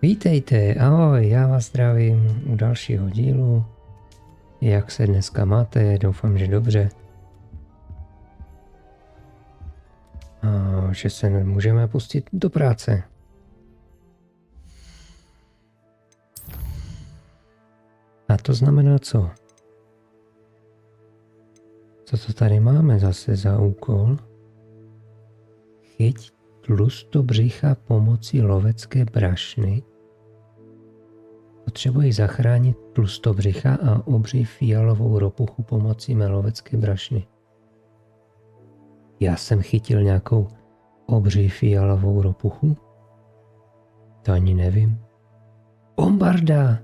Vítejte, ahoj, já vás zdravím u dalšího dílu. Jak se dneska máte? Doufám, že dobře. A že se můžeme pustit do práce. A to znamená co? Co to tady máme zase za úkol? Chyť tlustobřicha pomocí lovecké brašny. Potřebuji zachránit tlustobřicha a obří fialovou ropuchu pomocí mé lovecké brašny. Já jsem chytil nějakou obří fialovou ropuchu? To ani nevím. Bombarda!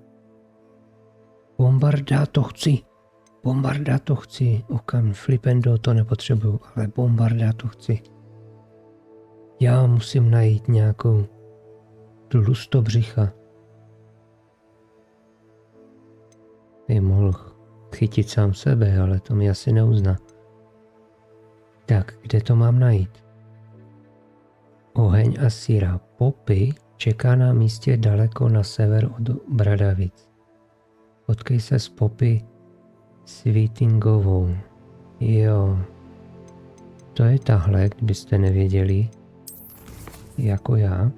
Bombarda to chci! Bombarda to chci! Okam, flipendo to nepotřebuju, ale bombarda to chci. Já musím najít nějakou tlustobřicha. By mohl chytit sám sebe, ale to mi asi neuzná. Tak, kde to mám najít? Oheň a síra. Popy čeká na místě daleko na sever od Bradavic. Potkej se s Popy Svítingovou. Jo. To je tahle, kdybyste nevěděli. Jako já.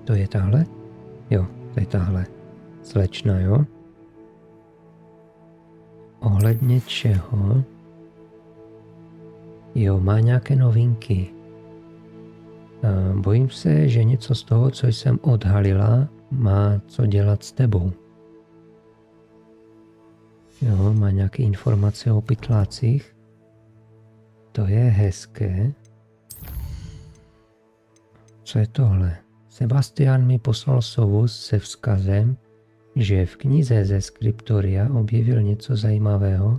To je tahle? Jo, to je tahle. Slečna, jo? Ohledně čeho? Jo, má nějaké novinky. Bojím se, že něco z toho, co jsem odhalila, má co dělat s tebou. Jo, má nějaké informace o pytlácích. To je hezké. Co je tohle? Sebastian mi poslal sovu se vzkazem, že v knize ze skriptoria objevil něco zajímavého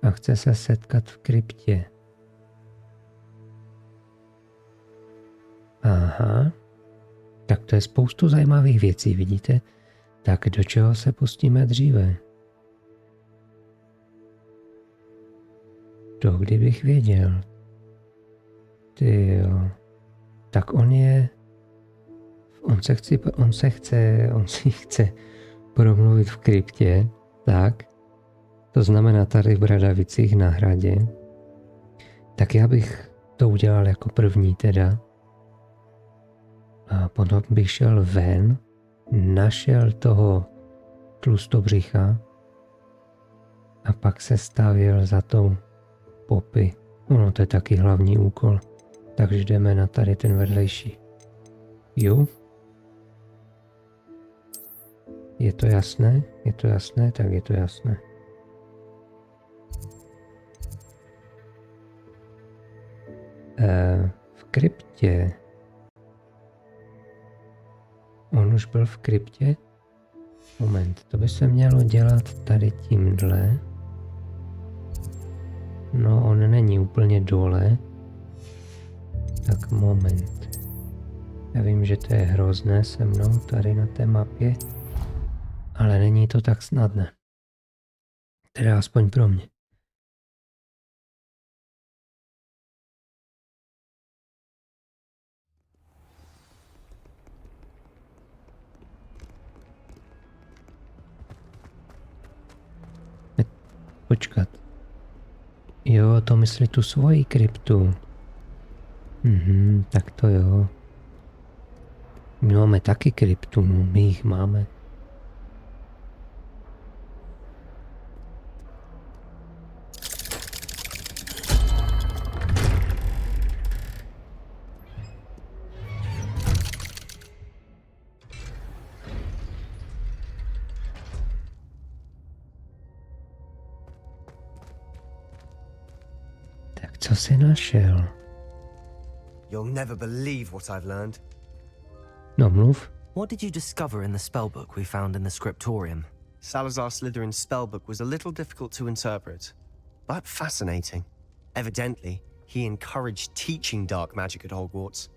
a chce se setkat v kryptě. Aha, tak to je spoustu zajímavých věcí, vidíte? Tak do čeho se pustíme dříve? To kdybych věděl. Tyjo. Tak on si chce promluvit v kryptě, tak? To znamená tady v Bradavicích na hradě. Tak já bych to udělal jako první teda. A potom bych šel ven, našel toho tlustobřicha a pak se stavěl za tou Popy. Ono to je taky hlavní úkol, takže jdeme na tady ten vedlejší. Jo? Je to jasné? Je to jasné? Tak je to jasné. V kryptě. On už byl v kryptě? Moment, to by se mělo dělat tady tímhle. No, on není úplně dole. Tak moment. Já vím, že to je hrozné se mnou tady na té mapě, ale není to tak snadné. Teda aspoň pro mě. Počkat. Jo, to myslí tu svoji kryptu. Tak to jo. My máme taky kryptu, my jich máme. Tak co jsi našel? You'll never believe what I've learned. No mluv. What did you discover in the spellbook we found in the scriptorium? Salazar Slytherin's spellbook was a little difficult to interpret, but fascinating. Evidently, he encouraged teaching dark magic at Hogwarts.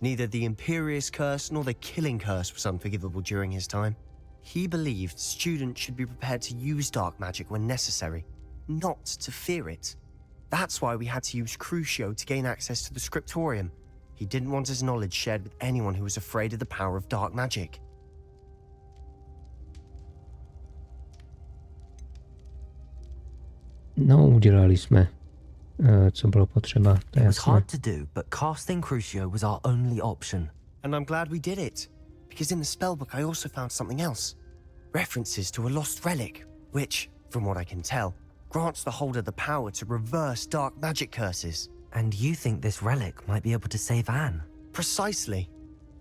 Neither the Imperious Curse nor the Killing Curse was unforgivable during his time. He believed students should be prepared to use dark magic when necessary, not to fear it. That's why we had to use Crucio to gain access to the scriptorium. He didn't want his knowledge shared with anyone who was afraid of the power of dark magic. No, udělali jsme, co bylo potřeba, to je It was jasné. hard to do, but casting Crucio was our only option. And I'm glad we did it, because in the spellbook I also found something else. References to a lost relic, which, from what I can tell, grants the holder the power to reverse dark magic curses. And you think this relic might be able to save Anne? Precisely.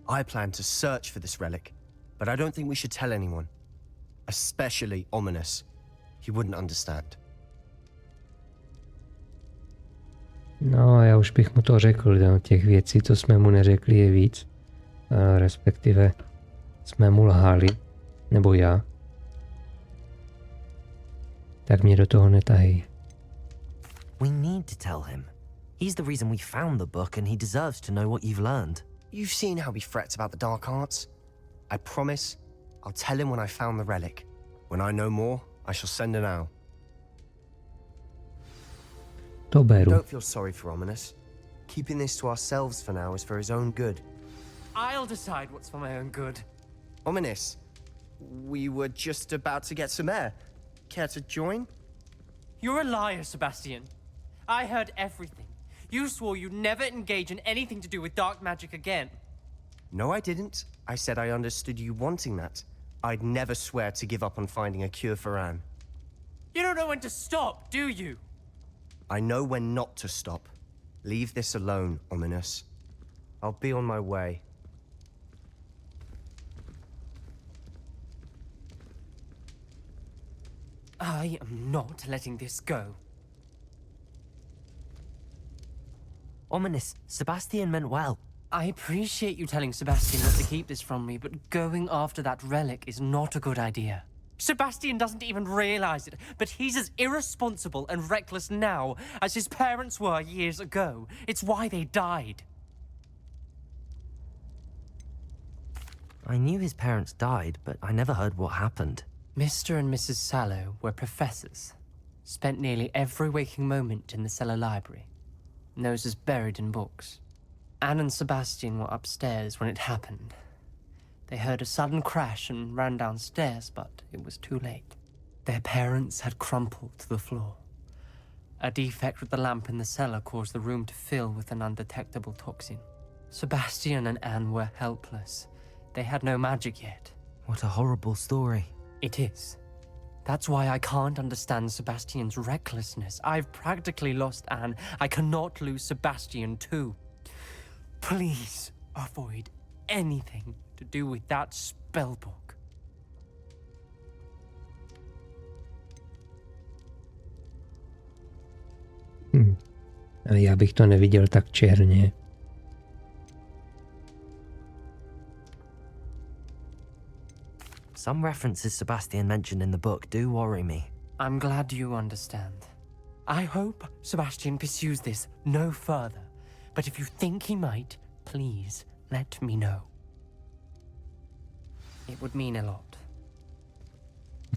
I plan to search for this relic, but I don't think we should tell anyone. Especially Ominous. He wouldn't understand. No, já už bych mu to řekl, no, těch věcí, co jsme mu neřekli, je víc. Respektive jsme mu lhali, nebo já. Tak mě do toho netahej. We need to tell him. He's the reason we found the book and he deserves to know what you've learned. You've seen how he frets about the dark arts. I promise I'll tell him when I found the relic. When I know more, I shall send an owl. To beru. Don't feel sorry for Ominous. Keeping this to ourselves for now is for his own good. I'll decide what's for my own good. Ominous, we were just about to get some air. Care to join? You're a liar, Sebastian. I heard everything. You swore you'd never engage in anything to do with dark magic again. No, I didn't. I said I understood you wanting that. I'd never swear to give up on finding a cure for Anne. You don't know when to stop, do you? I know when not to stop. Leave this alone, Ominous. I'll be on my way. I am not letting this go. Ominous, Sebastian meant well. I appreciate you telling Sebastian not to keep this from me, but going after that relic is not a good idea. Sebastian doesn't even realize it, but he's as irresponsible and reckless now as his parents were years ago. It's why they died. I knew his parents died, but I never heard what happened. Mr. and Mrs. Sallow were professors, spent nearly every waking moment in the cellar library, noses buried in books. Anne and Sebastian were upstairs when it happened. They heard a sudden crash and ran downstairs, but it was too late. Their parents had crumpled to the floor. A defect with the lamp in the cellar caused the room to fill with an undetectable toxin. Sebastian and Anne were helpless. They had no magic yet. What a horrible story. It is. That's why I can't understand Sebastian's recklessness. I've practically lost Anne. I cannot lose Sebastian too. Please avoid anything to do with that spellbook. Já bych to neviděl tak černě. Some references Sebastian mentioned in the book do worry me. I'm glad you understand. I hope Sebastian pursues this no further. But if you think he might, please let me know. It would mean a lot.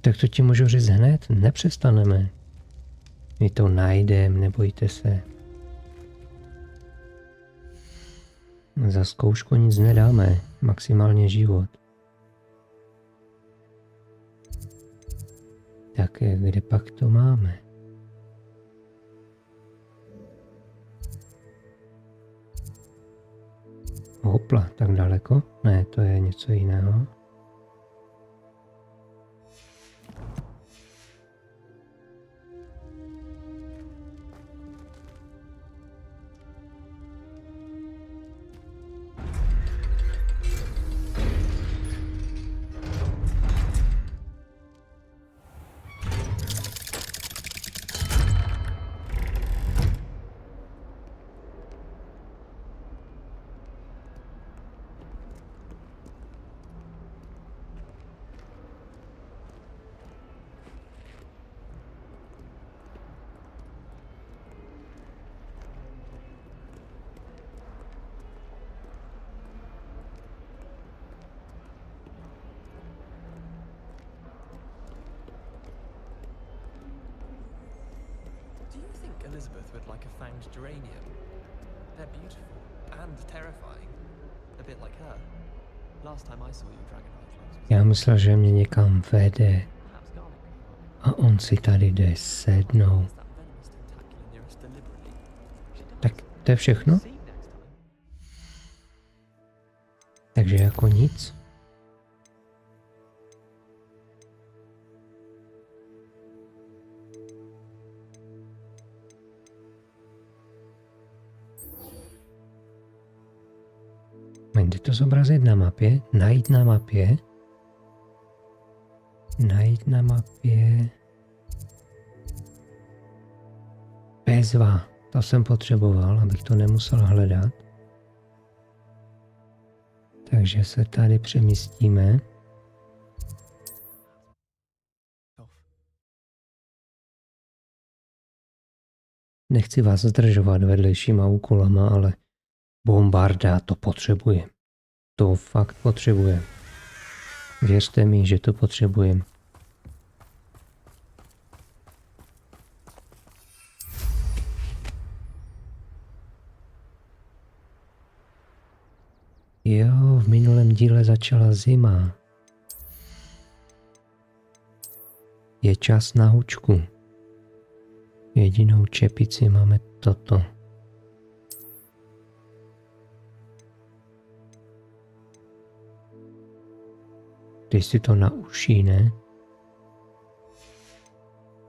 Tak to ti můžu říct hned, nepřestaneme. My to najdeme, nebojte se. Za zkoušku nic nedáme, maximálně život. Tak kde pak to máme? Hopla, tak daleko? Ne, to je něco jiného. Do you think Elizabeth would like a fanged geranium? They're beautiful. and terrifying. A bit like her. Last time I saw you, Dragon Heartlands was Já myslel, že mě někam vede perhaps garlic. a on si tady jde sednout. That venomous tentacula near us deliberately. Tak to je všechno? See next time. Takže jako nic. Kde to zobrazit na mapě? Najít na mapě. Najít na mapě. Bezva. To jsem potřeboval, abych to nemusel hledat. Takže se tady přemístíme. Nechci vás zdržovat vedlejšíma úkolama, ale bombarda to potřebuje. To fakt potřebuje. Věřte mi, že to potřebujem. Jo, v minulém díle začala zima. Je čas na hučku. Jedinou čepici máme toto. Dej si to na uší, ne?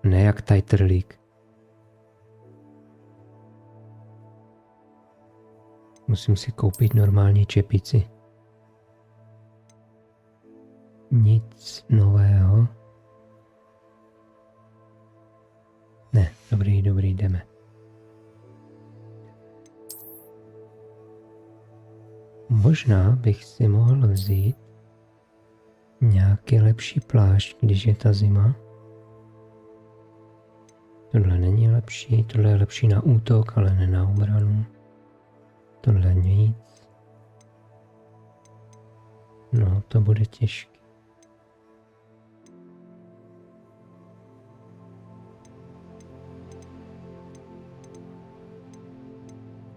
Ne jak tajtrlík. Musím si koupit normální čepici. Nic nového. Ne, dobrý, jdeme. Možná bych si mohl vzít nějaký lepší plášť, když je ta zima. Tohle není lepší, tohle je lepší na útok, ale ne na obranu. Tohle nic. No, to bude těžké.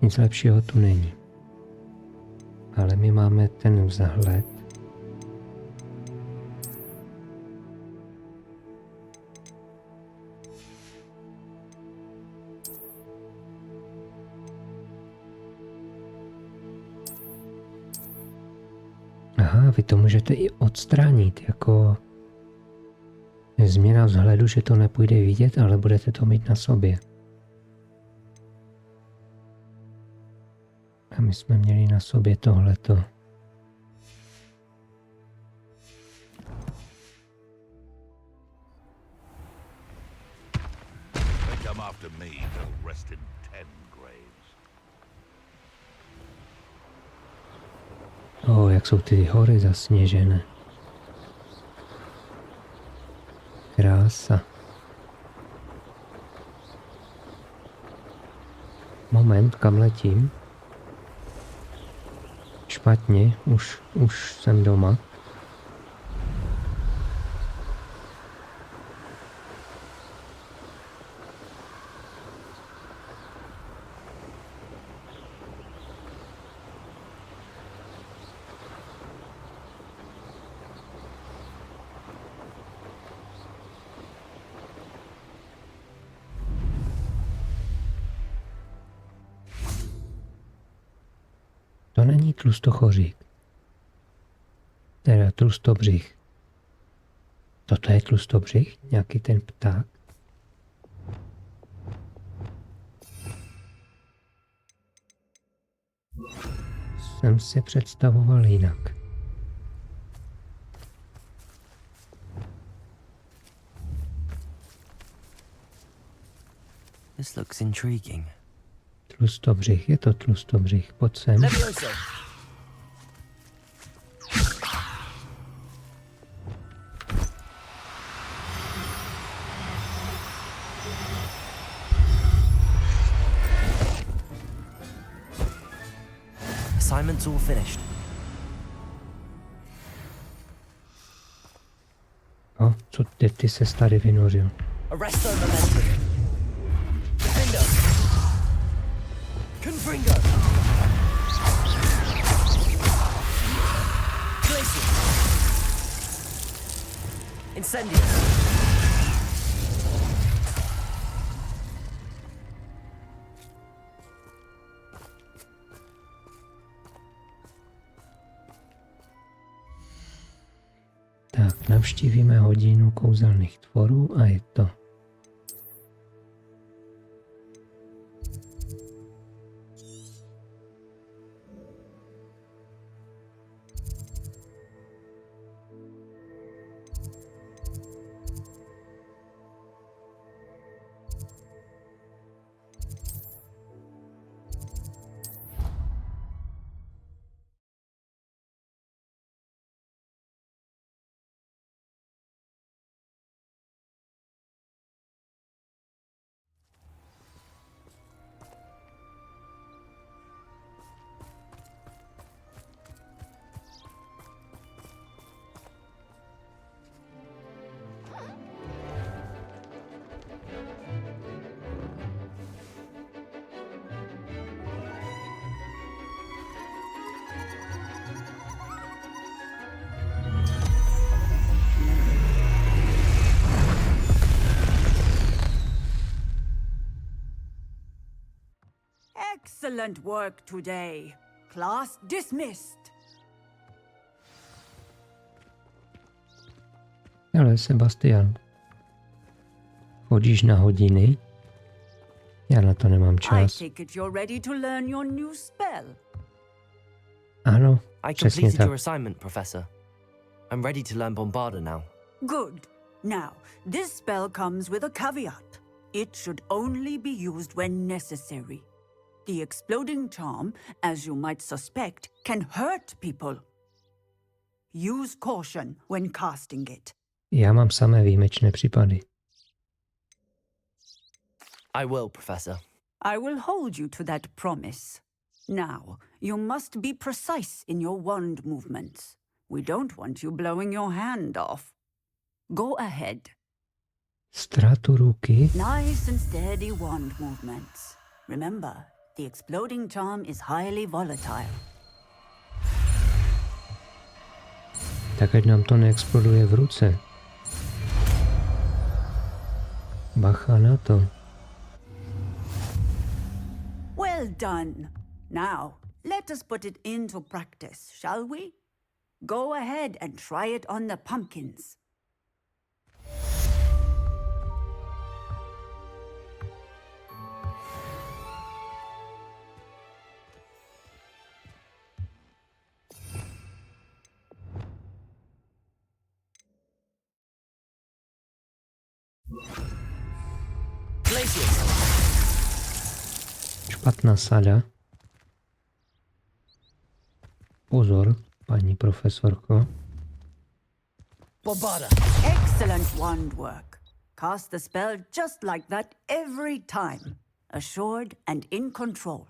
Nic lepšího tu není. Ale my máme ten vzhled. Aha, vy to můžete i odstranit, jako změna vzhledu, že to nepůjde vidět, ale budete to mít na sobě. A my jsme měli na sobě tohleto. They come after me, they'll rest in 10 graves. Jak jsou ty hory zasněžené. Krása. Moment, kam letím? Špatně, už jsem doma. To není tlustochořík. Teda tlustobřich. Toto je tlustobřich? Nějaký ten pták? Jsem si představoval jinak. This looks intriguing. Tlustobřich, je to tlustobřich, pojď sem. Levioso! Assignment's all finished. Co ty ses tady vynořil? Arresto momentum. Defender. Confringo. Incendious. Tak, navštívíme hodinu kouzelných tvorů a je to. Excellent work today. Class dismissed. Ale Sebastian, chodíš na hodiny? Já na to nemám I čas. take it you're ready to learn your new spell. Ano, I přesně completed tak. your assignment, Professor. I'm ready to learn bombarda now. Good. Now, this spell comes with a caveat. It should only be used when necessary. The exploding charm, as you might suspect, can hurt people. Use caution when casting it. Já mám samé výjimečné případy. I will, Professor. I will hold you to that promise. Now, you must be precise in your wand movements. We don't want you blowing your hand off. Go ahead. Ztrátu ruky? Nice and steady wand movements. Remember, the exploding charm is highly volatile. Tak ať nám to neexploduje v ruce. Bacha na to. Well done. Now, let us put it into practice, shall we? Go ahead and try it on the pumpkins. Špatná sada. Pozor, paní profesorko. Bombarda. Excellent wand work. Cast the spell just like that every time. Assured and in control.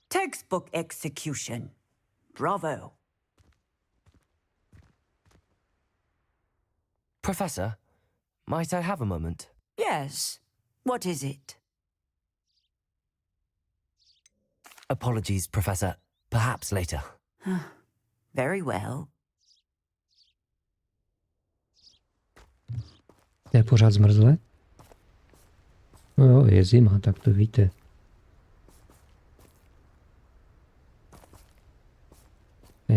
Textbook execution. Bravo. Professor, might I have a moment? Yes. What is it? Apologies, Professor. Perhaps later. Very well. Je pořád zmrzlé? No jo, je zima, tak to víte.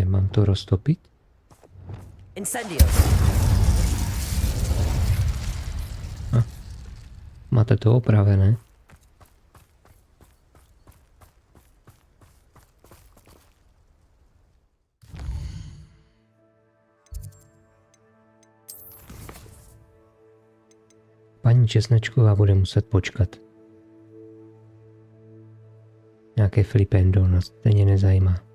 Mám to roztopit? Incendios. Máte to opravené? Paní Česnečková bude muset počkat. Nějaké flipendo nás stejně nezajímá.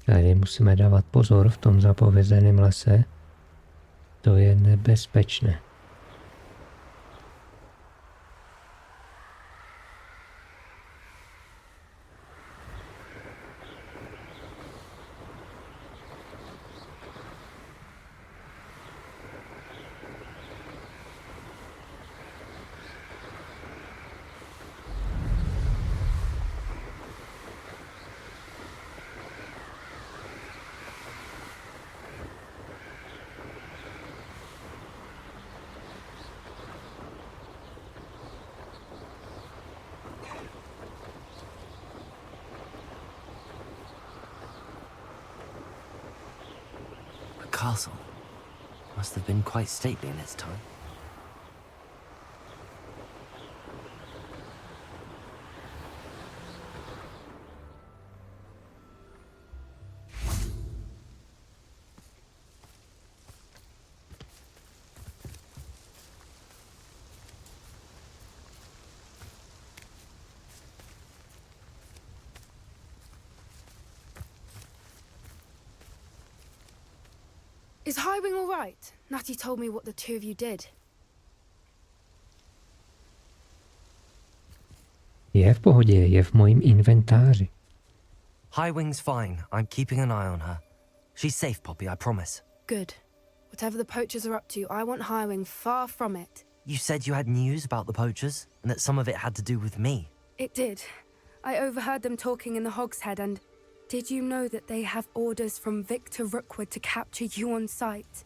Tady musíme dávat pozor v tom zapovězeném lese. To je nebezpečné. Castle must have been quite stately in its time. Is Highwing all right? Natty told me what the two of you did. Je v pohodě, je v mojím inventáři. Highwing's fine. I'm keeping an eye on her. She's safe, Poppy, I promise. Good. Whatever the poachers are up to, I want Highwing far from it. You said you had news about the poachers, and that some of it had to do with me. It did. I overheard them talking in the Hogshead, and did you know that they have orders from Victor Rookwood to capture you on sight?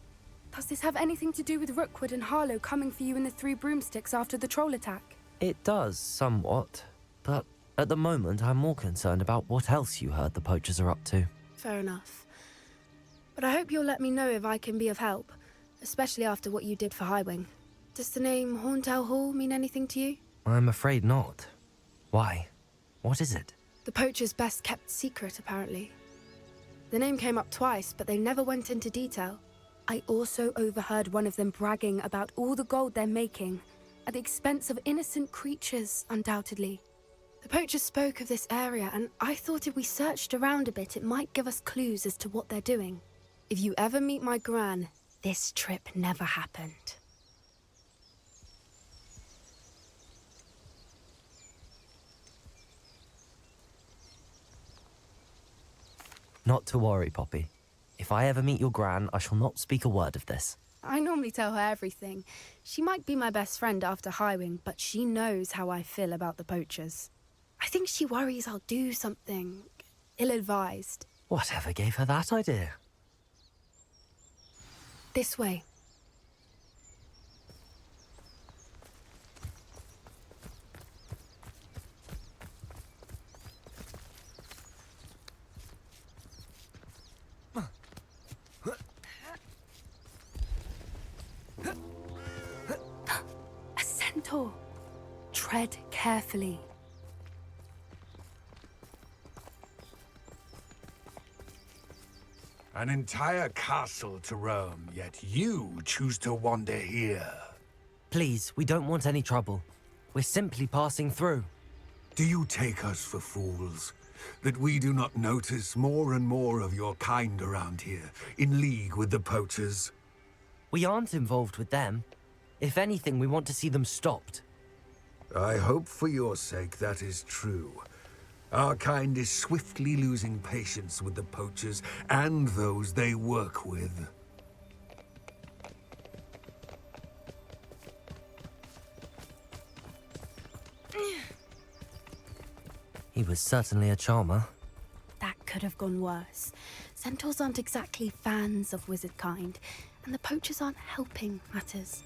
Does this have anything to do with Rookwood and Harlow coming for you in the Three Broomsticks after the troll attack? It does, somewhat. But at the moment, I'm more concerned about what else you heard the poachers are up to. Fair enough. But I hope you'll let me know if I can be of help, especially after what you did for Highwing. Does the name Horntail Hall mean anything to you? I'm afraid not. Why? What is it? The poacher's best kept secret, apparently. The name came up twice, but they never went into detail. I also overheard one of them bragging about all the gold they're making, at the expense of innocent creatures, undoubtedly. The poachers spoke of this area, and I thought if we searched around a bit, it might give us clues as to what they're doing. If you ever meet my gran, this trip never happened. Not to worry, Poppy. If I ever meet your gran, I shall not speak a word of this. I normally tell her everything. She might be my best friend after Highwing, but she knows how I feel about the poachers. I think she worries I'll do something ill-advised. Whatever gave her that idea? This way. A centaur. Tread carefully. An entire castle to roam, yet you choose to wander here. Please, we don't want any trouble. We're simply passing through. Do you take us for fools? That we do not notice more and more of your kind around here, in league with the poachers? We aren't involved with them. If anything, we want to see them stopped. I hope for your sake that is true. Our kind is swiftly losing patience with the poachers and those they work with. He was certainly a charmer. That could have gone worse. Centaurs aren't exactly fans of wizard kind, and the poachers aren't helping matters.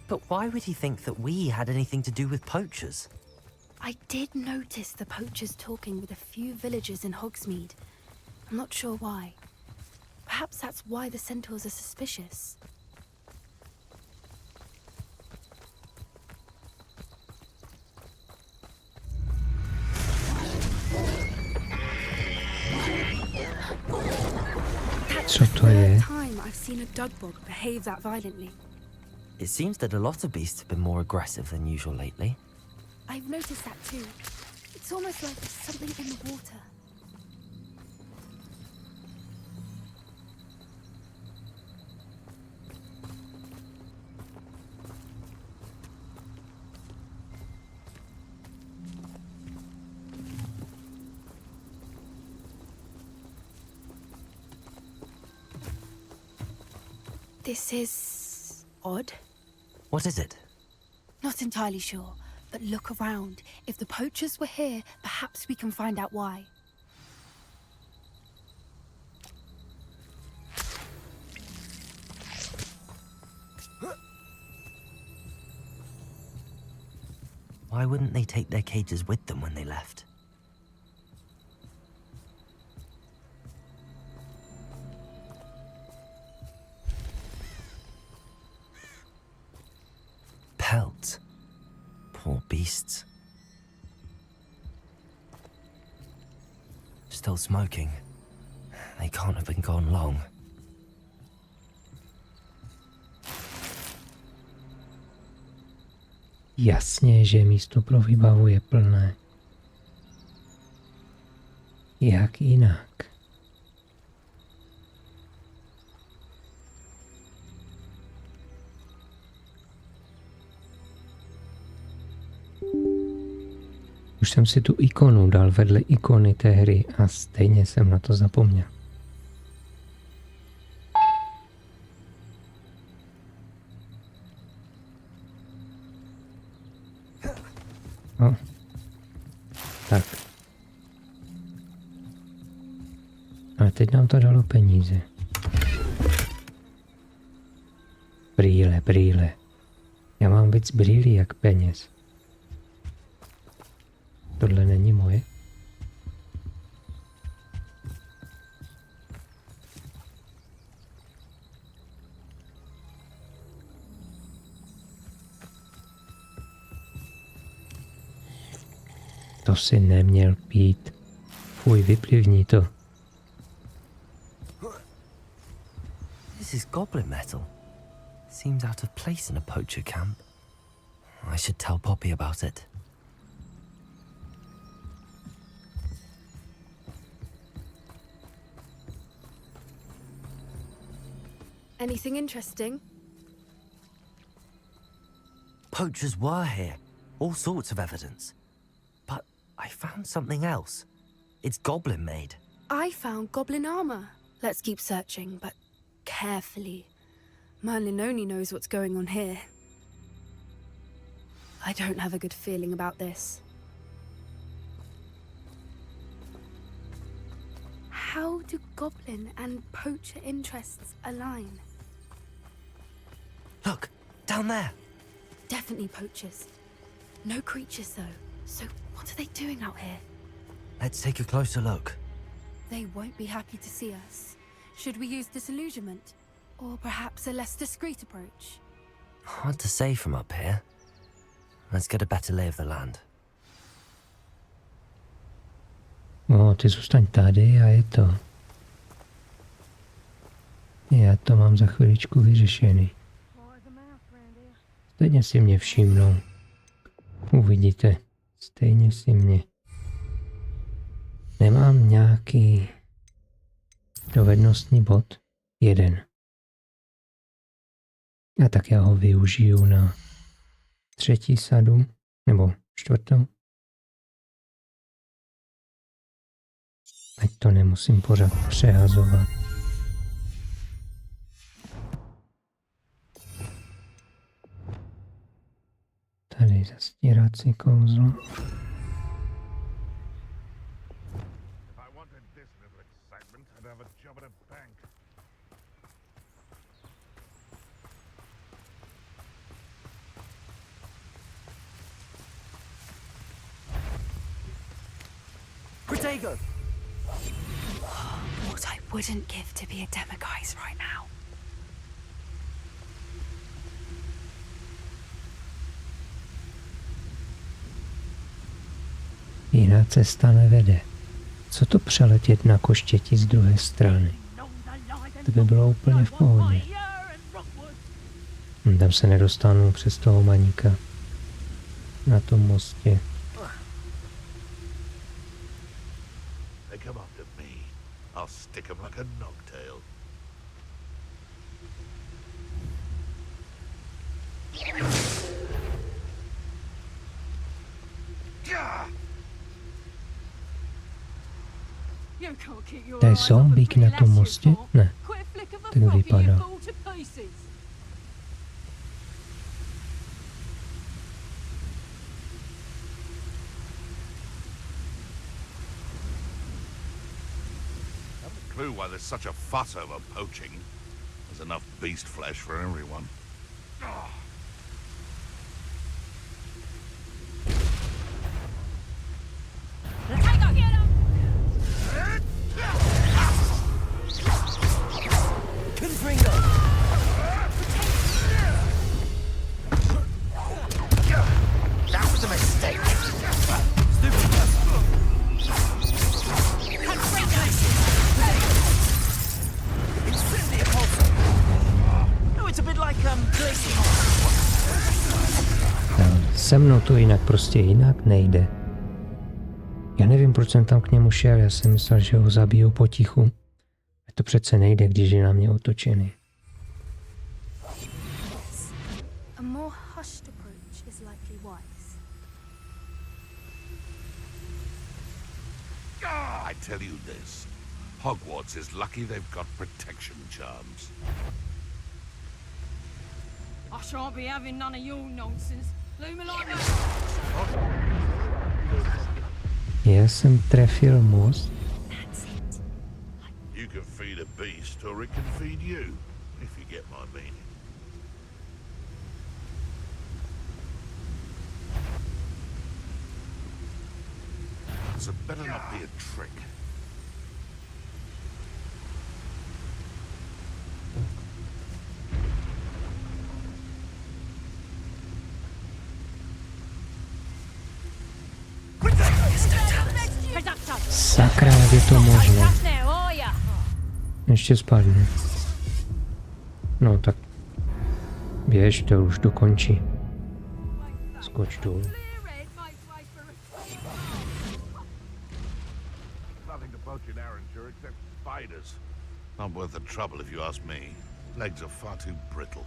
But why would he think that we had anything to do with poachers? I did notice the poachers talking with a few villagers in Hogsmeade. I'm not sure why. Perhaps that's why the centaurs are suspicious. That's Co the to je? third time I've seen a dugbog behave that violently. It seems that a lot of beasts have been more aggressive than usual lately. I've noticed that too. It's almost like there's something in the water. This is odd. What is it? Not entirely sure, but look around. If the poachers were here, perhaps we can find out why. Why wouldn't they take their cages with them when they left? Pelts. Poor beasts. Still smoking. They can't have been gone long. Jasně, že místo pro výbavu je plné. Jak jinak? Už jsem si tu ikonu dal vedle ikony té hry a stejně jsem na to zapomněl. No. Tak. Ale teď nám to dalo peníze. Brýle. Já mám víc brýlí jak peněz. Tohle není moje. To si neměl pít. Fuj, vyplivni to. This is goblin metal. Seems out of place in a poacher camp. I should tell Poppy about it. Anything interesting? Poachers were here. All sorts of evidence. But I found something else. It's goblin made. I found goblin armor. Let's keep searching, but carefully. Merlin only knows what's going on here. I don't have a good feeling about this. How do goblin and poacher interests align? Look, down there. Definitely poachers. No creatures though. So what are they doing out here? Let's take a closer look. They won't be happy to see us. Should we use disillusionment? Or perhaps a less discreet approach? Hard to say from up here. Let's get a better lay of the land. No, ty zůstaň tady a je to. Já to mám za chviličku vyřešený. Stejně si mě všimnou. Uvidíte. Stejně si mě. Nemám nějaký dovednostní bod? Jeden. A tak já ho využiju na 3. sadu, nebo 4. Ať to nemusím pořád přehazovat. Tady zastírací kouzlo. Protego! What I wouldn't give to be a demiguise right now. Jiná cesta nevede. Co to přeletět na koštěti z druhé strany? To by bylo úplně v pohodě. Tam se nedostanu přes toho maníka na tom mostě. I'll stick him like a knocktail. To je zombík na tom mostě? Ne. ten vypadá. Clue why there's such a fuss over poaching. There's enough beast flesh for everyone. That was a mistake. Se mnou to jinak, prostě jinak nejde. Já nevím, proč jsem tam k němu šel, já jsem myslel, že ho zabijou potichu. A to přece nejde, když je na mě otočený. A more hushed approach is likely wise. I tell you this. Hogwarts is lucky they've got protection charms. I shan't be having none of your nonsense. Looming like that. Já jsem trefil most. You can feed a beast or it can feed you, if you get my meaning. So it better not be a trick. Sakra, jak je to možné. Ještě spadne. No tak běž, to už dokončí. Skoč dolů. Nothing to poach in Arranshire except spiders. Not worth the trouble if you ask me. Legs are far too brittle.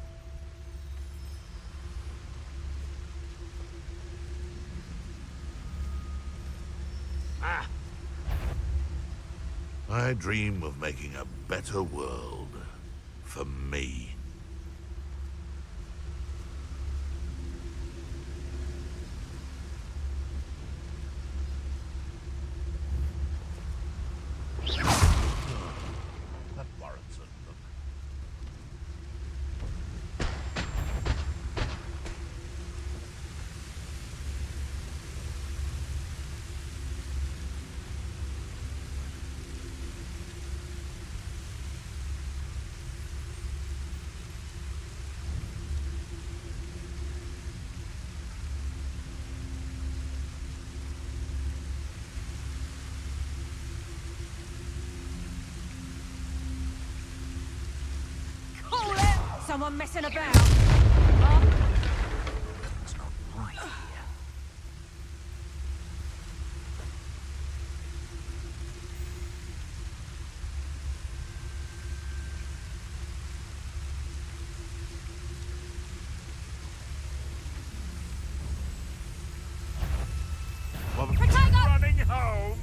I dream of making a better world for me. That warrants a look. Someone messing about. It's not right here. Well, running home.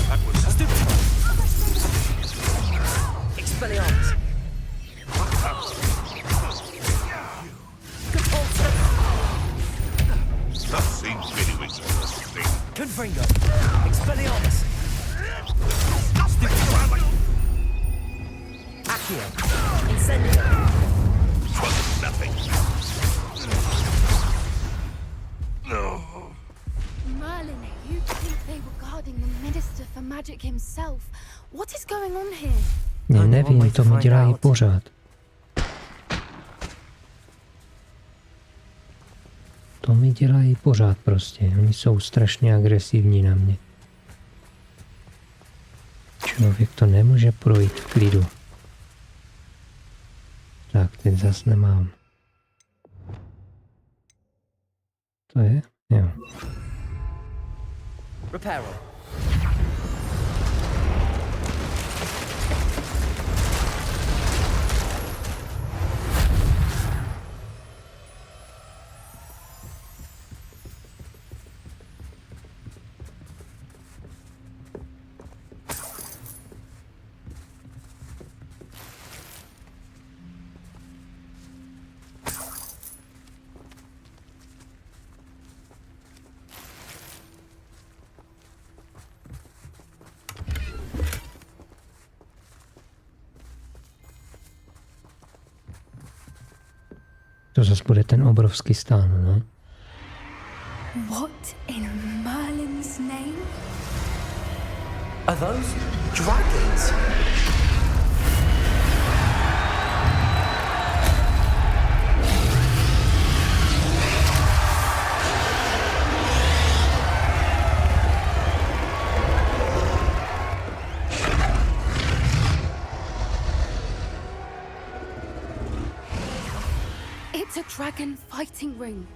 That was stupid. Expelliarmus. That seems Bidywig's thing. Confringo. Expelliarmus. Accio. Incendio. Was nothing. No. Merlin, you'd think they were guarding the Minister for Magic himself. What is going on here? Já nevím, to mi dělají pořád. To mi dělají pořád prostě. Oni jsou strašně agresivní na mě. Člověk to nemůže projít v klidu. Tak, teď zas nemám. To je? Jo. Reparo. To zase bude ten obrovský stán, no? What in Merlin's name? Are those dragons? It's a dragon fighting ring.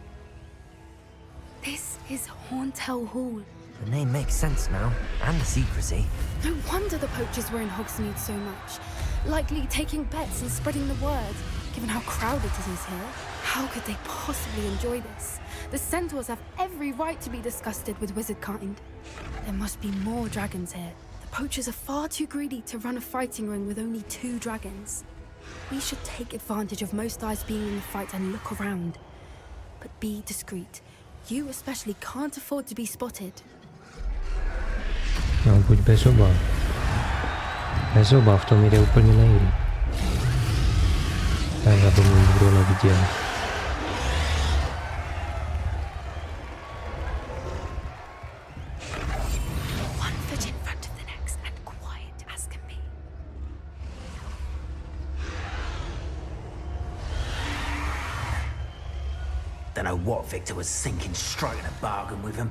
This is Horntail Hall. The name makes sense now, and the secrecy. No wonder the poachers were in Hogsmeade so much. Likely taking bets and spreading the word, given how crowded it is here. How could they possibly enjoy this? The centaurs have every right to be disgusted with wizard kind. There must be more dragons here. The poachers are far too greedy to run a fighting ring with only 2 dragons. We should take advantage of most eyes being in the fight and look around. But be discreet. You especially can't afford to be spotted. No, buď bez obav. Bez obav, to mi jde úplně nejlíp. Tak, aby mě nikdo neviděl. One foot in front of the next and quiet as can be. Don't know what Victor was thinking, striking a bargain with him.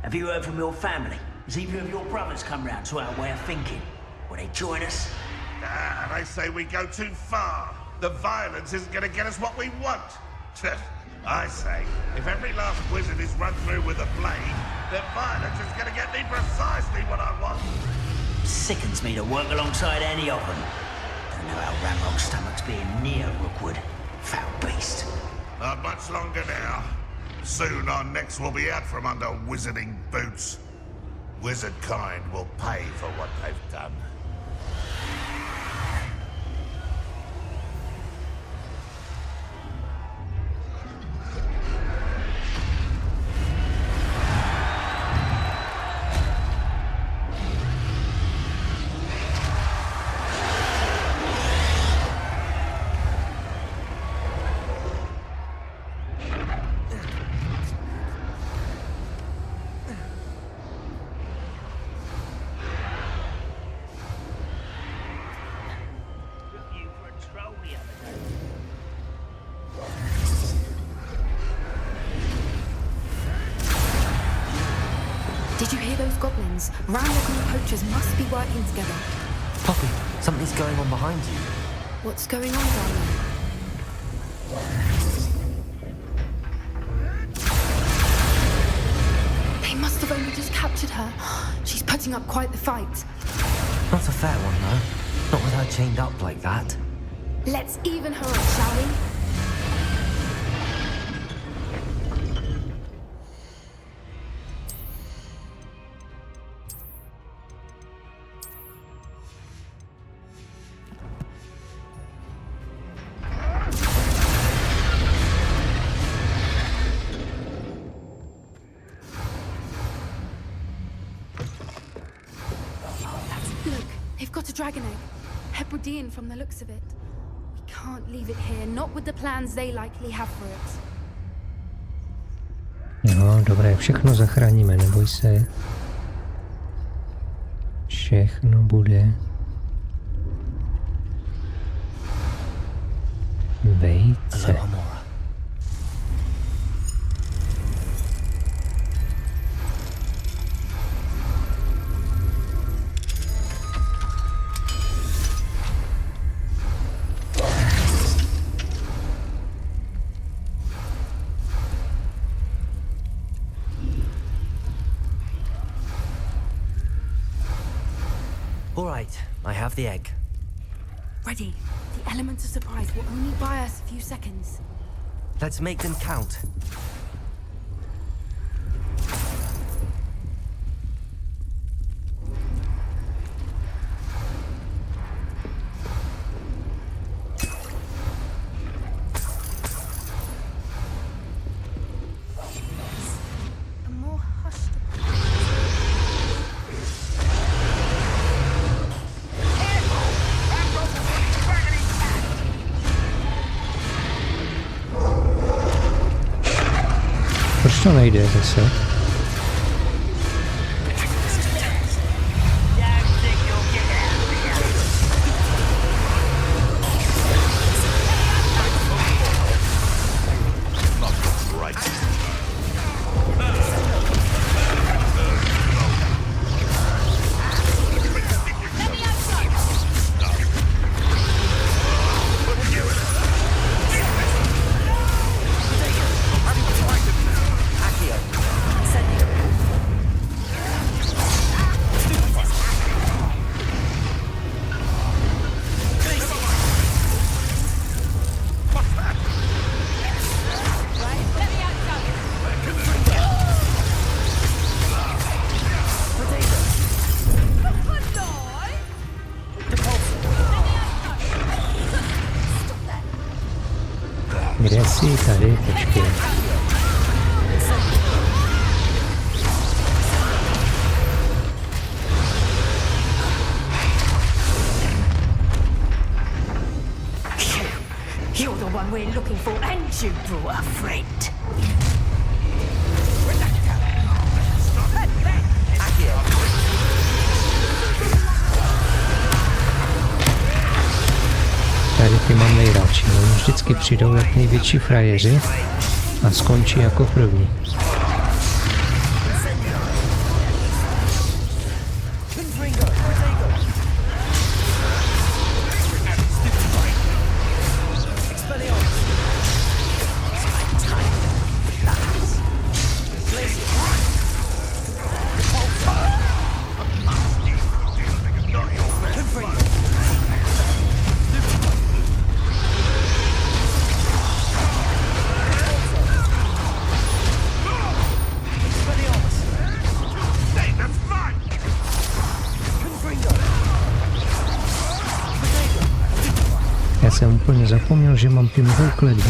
Have you heard from your family? Has either of your brothers come round to our way of thinking? Will they join us? They say we go too far. The violence isn't going to get us what we want. I say, if every last wizard is run through with a blade, then violence is going to get me precisely what I want. Sickens me to work alongside any of them. Don't know how Ramrock's stomach's being near Rookwood. Foul beast. Not much longer now. Soon our necks will be out from under wizarding boots. Wizard kind will pay for what they've done. Did you hear those goblins? Ramrock and the poachers must be working together. Poppy, something's going on behind you. What's going on, darling? They must have only just captured her. She's putting up quite the fight. Not a fair one, though. Not with her chained up like that. Let's even her up, shall we? Dragon egg. Hebridean from the looks of it. We can't leave it here, not with the plans they likely have for it. Jo, dobré, všechno zachráníme, neboj se. Všechno bude vejce. I have the egg. Ready. The element of surprise will only buy us a few seconds. Let's make them count. Proč to nejde zase? Kde jsi tady, počkej. You're the one we're looking for, and you brought a friend. Tady ty mám nejradši, oni vždycky přijdou jak největší frajeři a skončí jako první. Já jsem úplně zapomněl, že mám ty novou kletbu.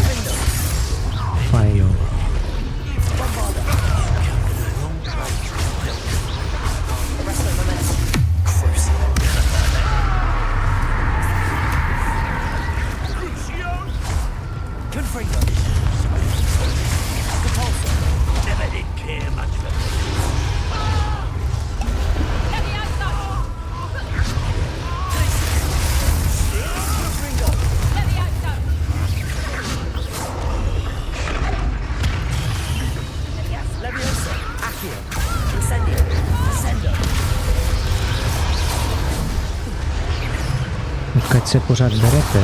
Fajn. Odkud se pořád berete?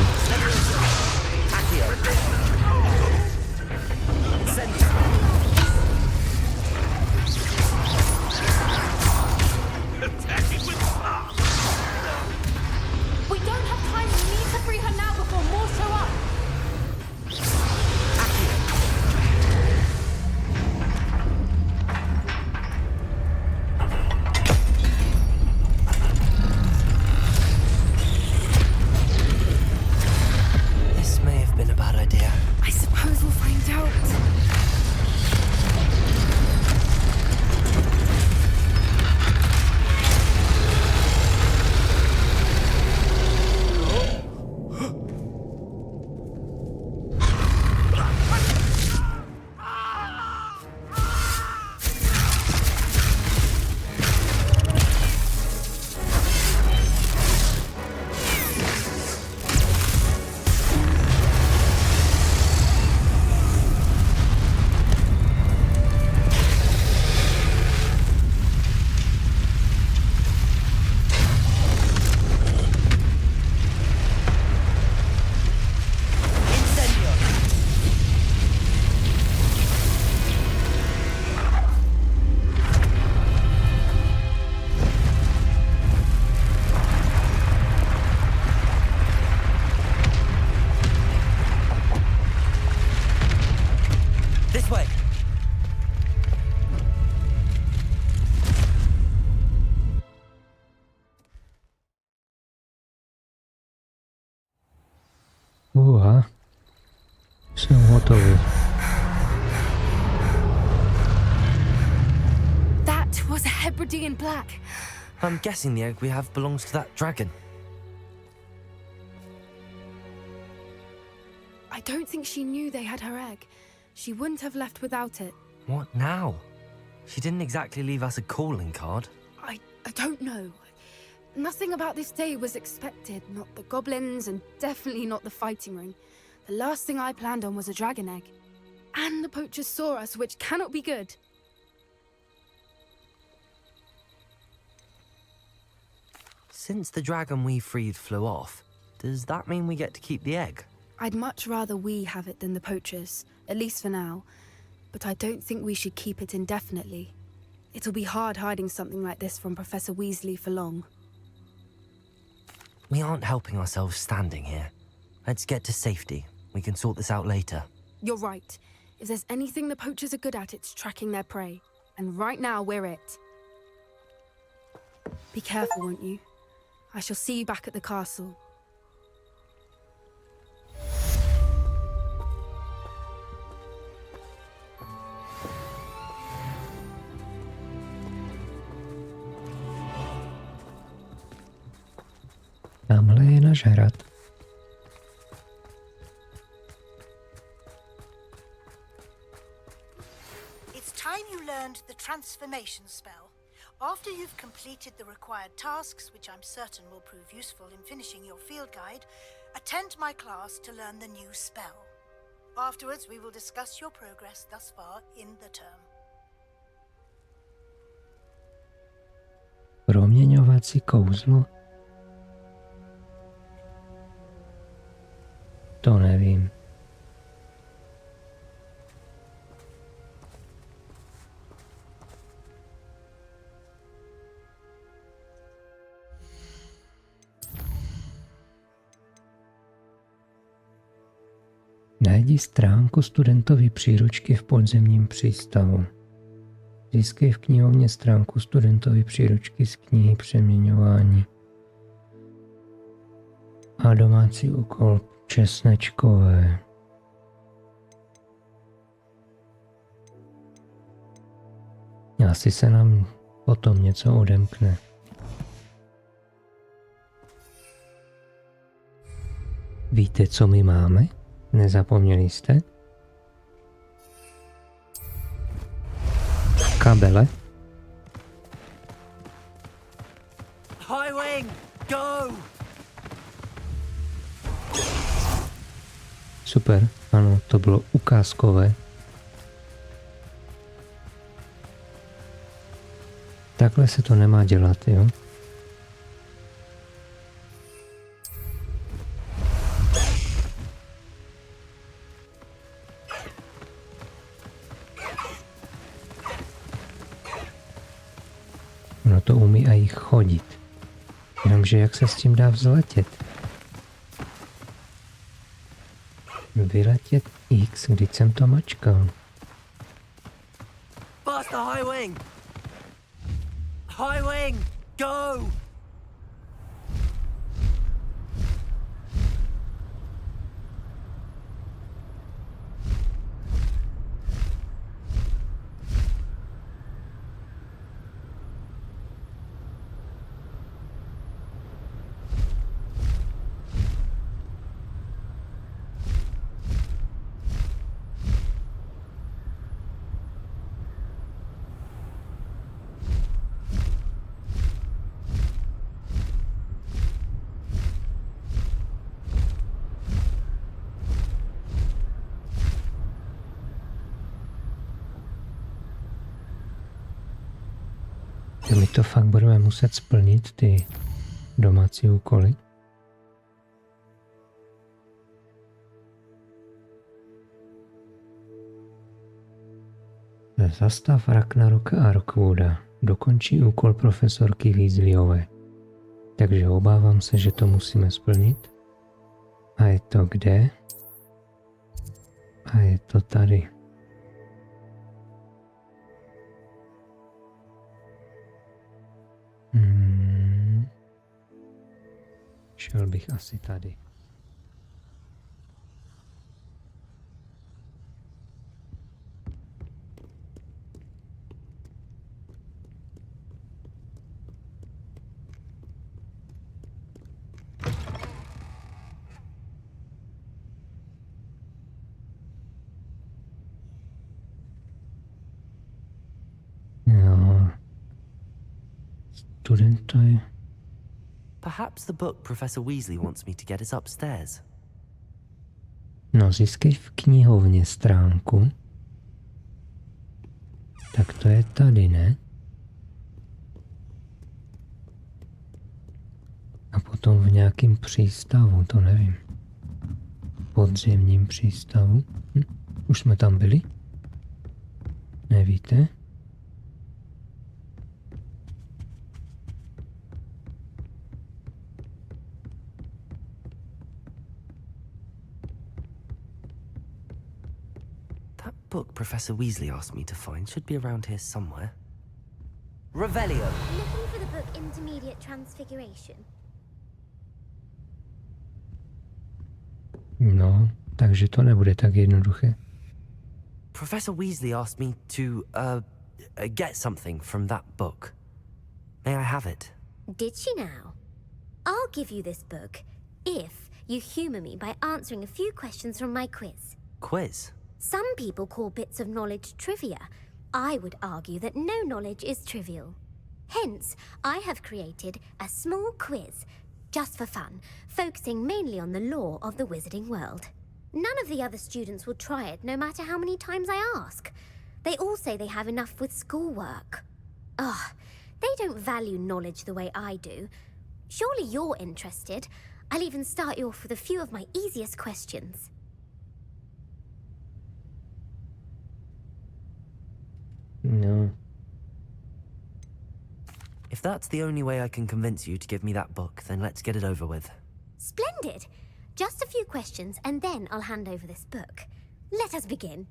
Jsem hotový. That was a Hebridean black. I'm guessing the egg we have belongs to that dragon. I don't think she knew they had her egg. She wouldn't have left without it. What now? She didn't exactly leave us a calling card. I don't know. Nothing about this day was expected. Not the goblins, and definitely not the fighting ring. The last thing I planned on was a dragon egg. And the poachers saw us, which cannot be good. Since the dragon we freed flew off, does that mean we get to keep the egg? I'd much rather we have it than the poachers, at least for now. But I don't think we should keep it indefinitely. It'll be hard hiding something like this from Professor Weasley for long. We aren't helping ourselves standing here. Let's get to safety. We can sort this out later. You're right. If there's anything the poachers are good at, it's tracking their prey. And right now, we're it. Be careful, won't you? I shall see you back at the castle. Tamhle je náš hrad. It's time you learned the transformation spell. After you've completed the required tasks, which I'm certain will prove useful in finishing your field guide, attend my class to learn the new spell. Afterwards, we will discuss your progress thus far in the term. Proměňovací kouzlo? To nevím. Najdi stránku studentovy příručky v podzemním přístavu. Získej v knihovně stránku studentovy příručky z knihy přeměňování. A domácí úkol česnečkové. Asi se nám potom něco odemkne. Víte, co my máme? Nezapomněli jste? Kabele. High wing, go! Super, ano, to bylo ukázkové. Takhle se to nemá dělat, jo? Ono to umí i chodit. Jenomže jak se s tím dá vzletět? Vyletět X, když jsem to mačkal. Faster, high wing! High wing, go! My to fakt budeme muset splnit, ty domácí úkoly. Zastav Ragnaroka a Rockwooda. Dokončí úkol profesorky Weasleyové. Takže obávám se, že to musíme splnit. A je to kde? A je to tady. Šel bych asi tady. studenta je... Perhaps the book Professor Weasley wants me to get is upstairs. No, získej v knihovně stránku. Tak to je tady, ne? A potom v nějakém přístavu, to nevím. Podzemním přístavu. Už jsme tam byli? Nevíte? That book Professor Weasley asked me to find should be around here somewhere. Revelio! Looking for the book Intermediate Transfiguration. No, takže to nebude tak jednoduché. Professor Weasley asked me to, get something from that book. May I have it? Did she now? I'll give you this book if you humour me by answering a few questions from my quiz. Quiz? Some people call bits of knowledge trivia. I would argue that no knowledge is trivial. Hence, I have created a small quiz, just for fun, focusing mainly on the lore of the wizarding world. None of the other students will try it, no matter how many times I ask. They all say they have enough with schoolwork. Ugh, they don't value knowledge the way I do. Surely you're interested. I'll even start you off with a few of my easiest questions. No. If that's the only way I can convince you to give me that book, then let's get it over with. Splendid! Just a few questions and then I'll hand over this book. Let us begin.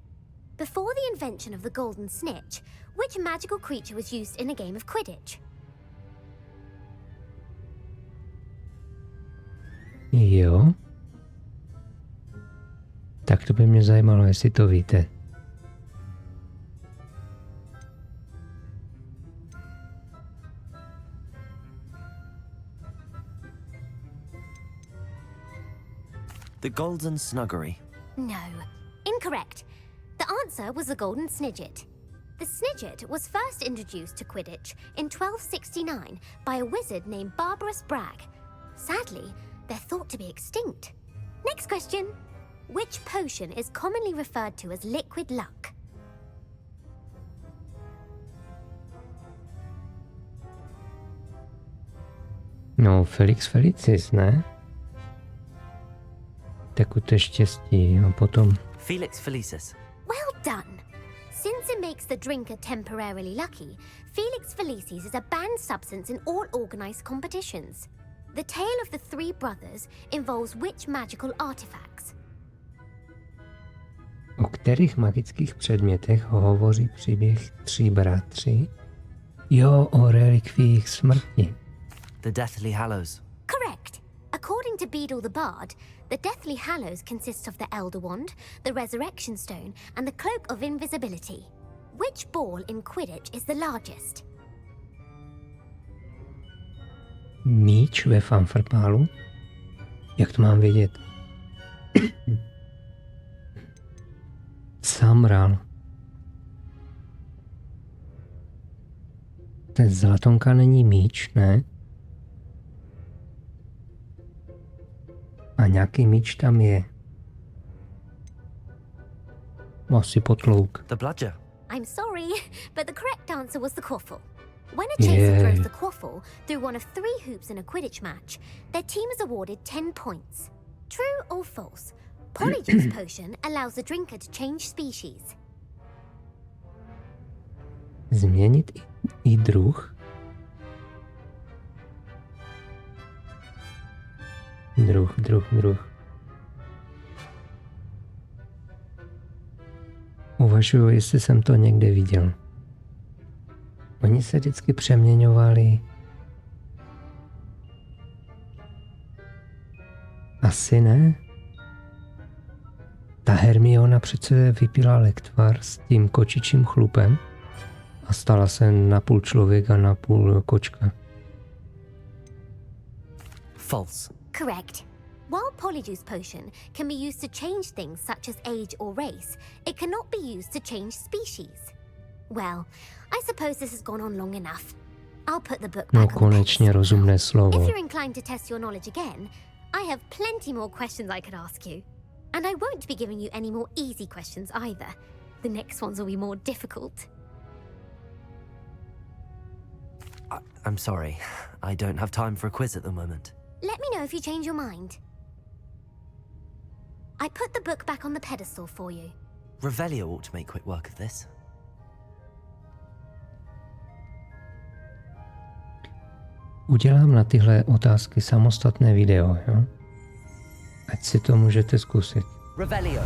Before the invention of the golden snitch, which magical creature was used in a game of Quidditch? Jo. Tak to by mě zajímalo, jestli to víte. The Golden Snuggery. No. Incorrect. The answer was the golden snidget. The snidget was first introduced to Quidditch in 1269 by a wizard named Barbarous Bragg. Sadly, they're thought to be extinct. Next question. Which potion is commonly referred to as liquid luck? No, Felix Felicis, ne? Tekuté štěstí a potom... Felix Felicis. Well done. Since it makes the drinker temporarily lucky, Felix Felicis is a banned substance in all organized competitions. The tale of the three brothers involves which magical artifacts? O kterých magických předmětech hovoří příběh Tří bratří? Jo, o relikviích smrti. The Deathly Hallows. Correct. According to Beedle the Bard, the Deathly Hallows consists of the Elder Wand, the Resurrection Stone, and the Cloak of Invisibility. Which ball in Quidditch is the largest? Míč ve fanfrpálu? Jak to mám vědět? Samral. Ten zlatonka není míč, ne? A nějaký míč tam je. Asi potlouk. The bludger. I'm sorry, but the correct answer was the quaffle. When a chaser throws the quaffle through one of 3 hoops in a Quidditch match, their team is awarded 10 points. True or false? Polyjuice potion allows the drinker to change species. Změnit i druh? Druh. Uvažuji, jestli jsem to někde viděl. Oni se vždycky přeměňovali. Asi ne. Ta Hermiona přece vypila lektvar s tím kočičím chlupem a stala se napůl člověk a napůl kočka. False. Correct. While Polyjuice potion can be used to change things such as age or race, it cannot be used to change species. Well, I suppose this has gone on long enough. I'll put the book No back on the konečně rozumné If slovo. you're inclined to test your knowledge again, I have plenty more questions I could ask you. And I won't be giving you any more easy questions either. The next ones will be more difficult. I'm sorry. I don't have time for a quiz at the moment. Let me know if you change your mind. I put the book back on the pedestal for you. Revelio ought to make quick work of this. Udělám na tyhle otázky samostatné video, jo? Ať si to můžete zkusit. Revelio.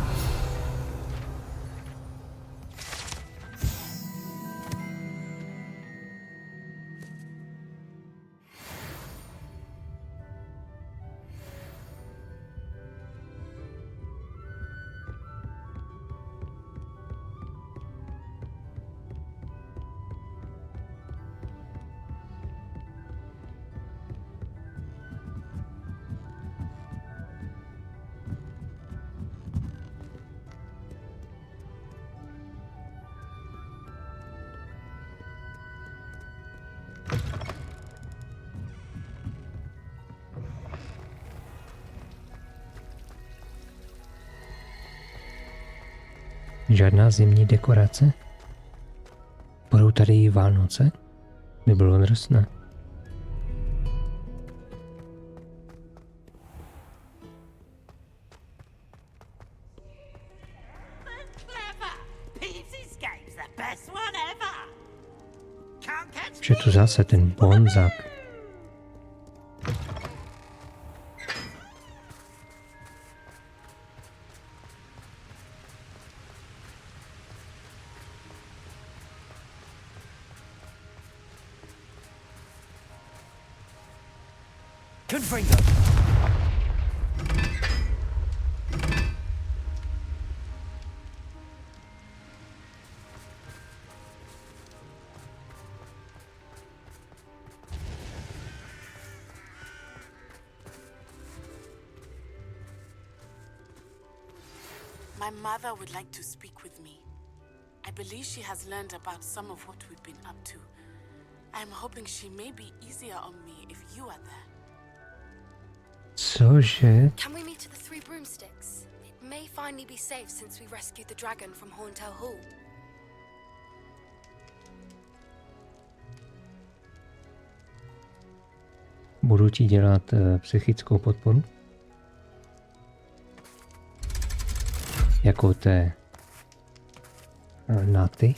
Žádná zimní dekorace? Budou tady i Vánoce? By bylo drsné. Že to zase ten bonzak. Confringo. My mother would like to speak with me. I believe she has learned about some of what we've been up to. I'm hoping she may be easier on me if you are there. Cože? Can we meet at the Three Broomsticks? It may finally be safe since we rescued the dragon from Horntail Hall. Budu ti dělat psychickou podporu? Jako té Natty?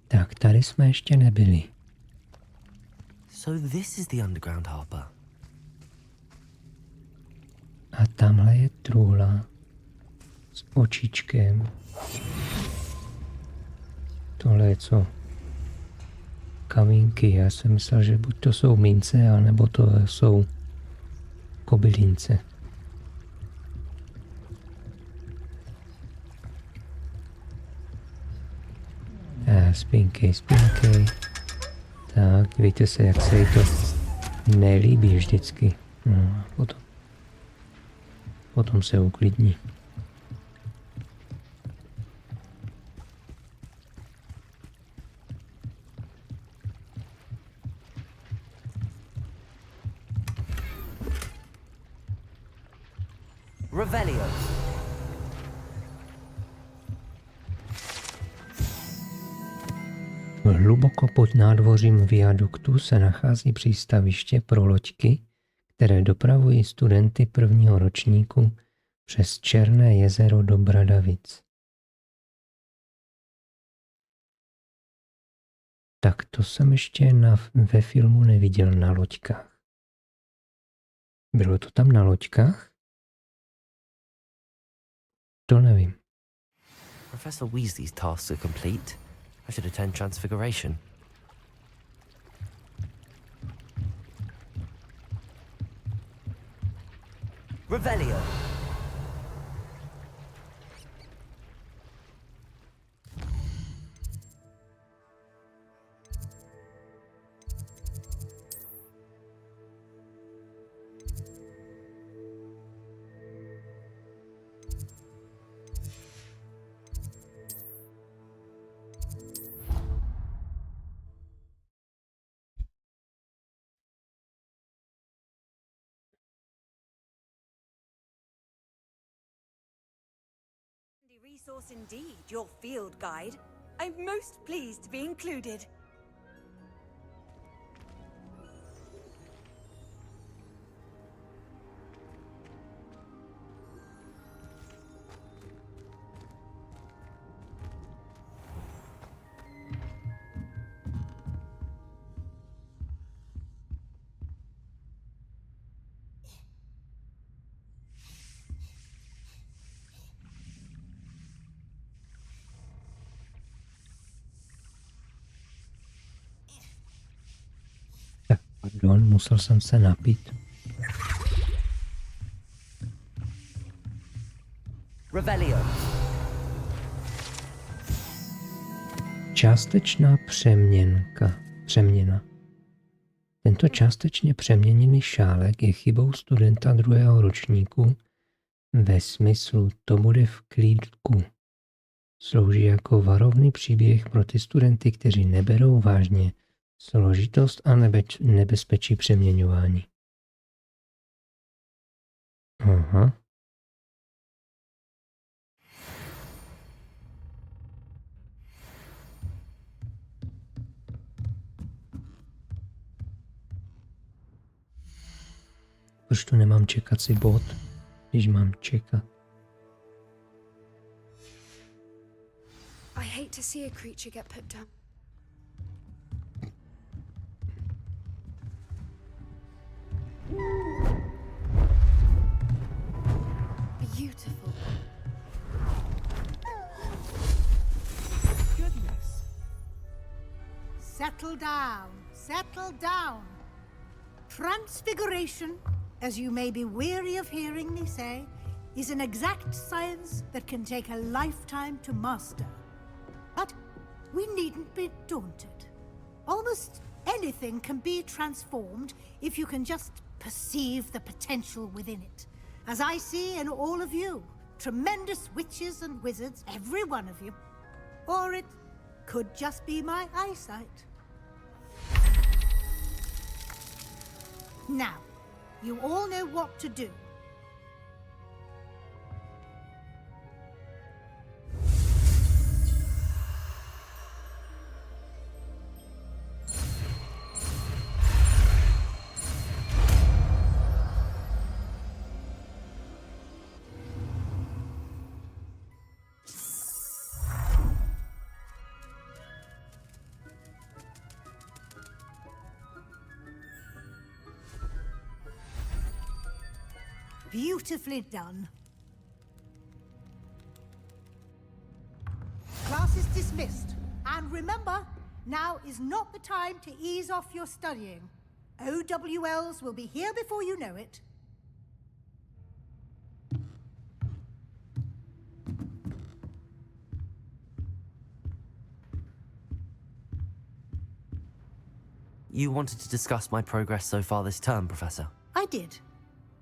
Tak tady jsme ještě nebyli. So this is the underground harbor. A tamhle je truhla s očičkem. Tohle je co? Kamínky. Já jsem myslel, že buď to jsou mince, anebo to jsou kobylince. Spinkej. Tak, dívejte se, jak se jí to nelíbí vždycky. No a potom se uklidní. Revelio. Hluboko pod nádvořím viaduktu se nachází přístaviště pro loďky, které dopravují studenty prvního ročníku přes Černé jezero do Bradavic. Tak to jsem ještě ve filmu neviděl na loďkách. Bylo to tam na loďkách? To nevím. Professor Weasley's tasks are complete. I should attend Transfiguration. Revelio. resource indeed, your field guide. I'm most pleased to be included. Pardon, musel jsem se napít. Revelio. Částečná přeměna. Tento částečně přeměněný šálek je chybou studenta 2. ročníku ve smyslu to bude v klídku. Slouží jako varovný příběh pro ty studenty, kteří neberou vážně složitost a nebezpečí přeměňování. Aha. Proč tu nemám čekací bod, když mám čekat? I hate to see a creature get put down. Beautiful. Goodness. Settle down. Settle down. Transfiguration, as you may be weary of hearing me say, is an exact science that can take a lifetime to master. But we needn't be daunted. Almost anything can be transformed if you can just perceive the potential within it. As I see in all of you, tremendous witches and wizards, every one of you. Or it could just be my eyesight. Now, you all know what to do. Beautifully done. Class is dismissed. And remember, now is not the time to ease off your studying. OWLs will be here before you know it. You wanted to discuss my progress so far this term, Professor? I did.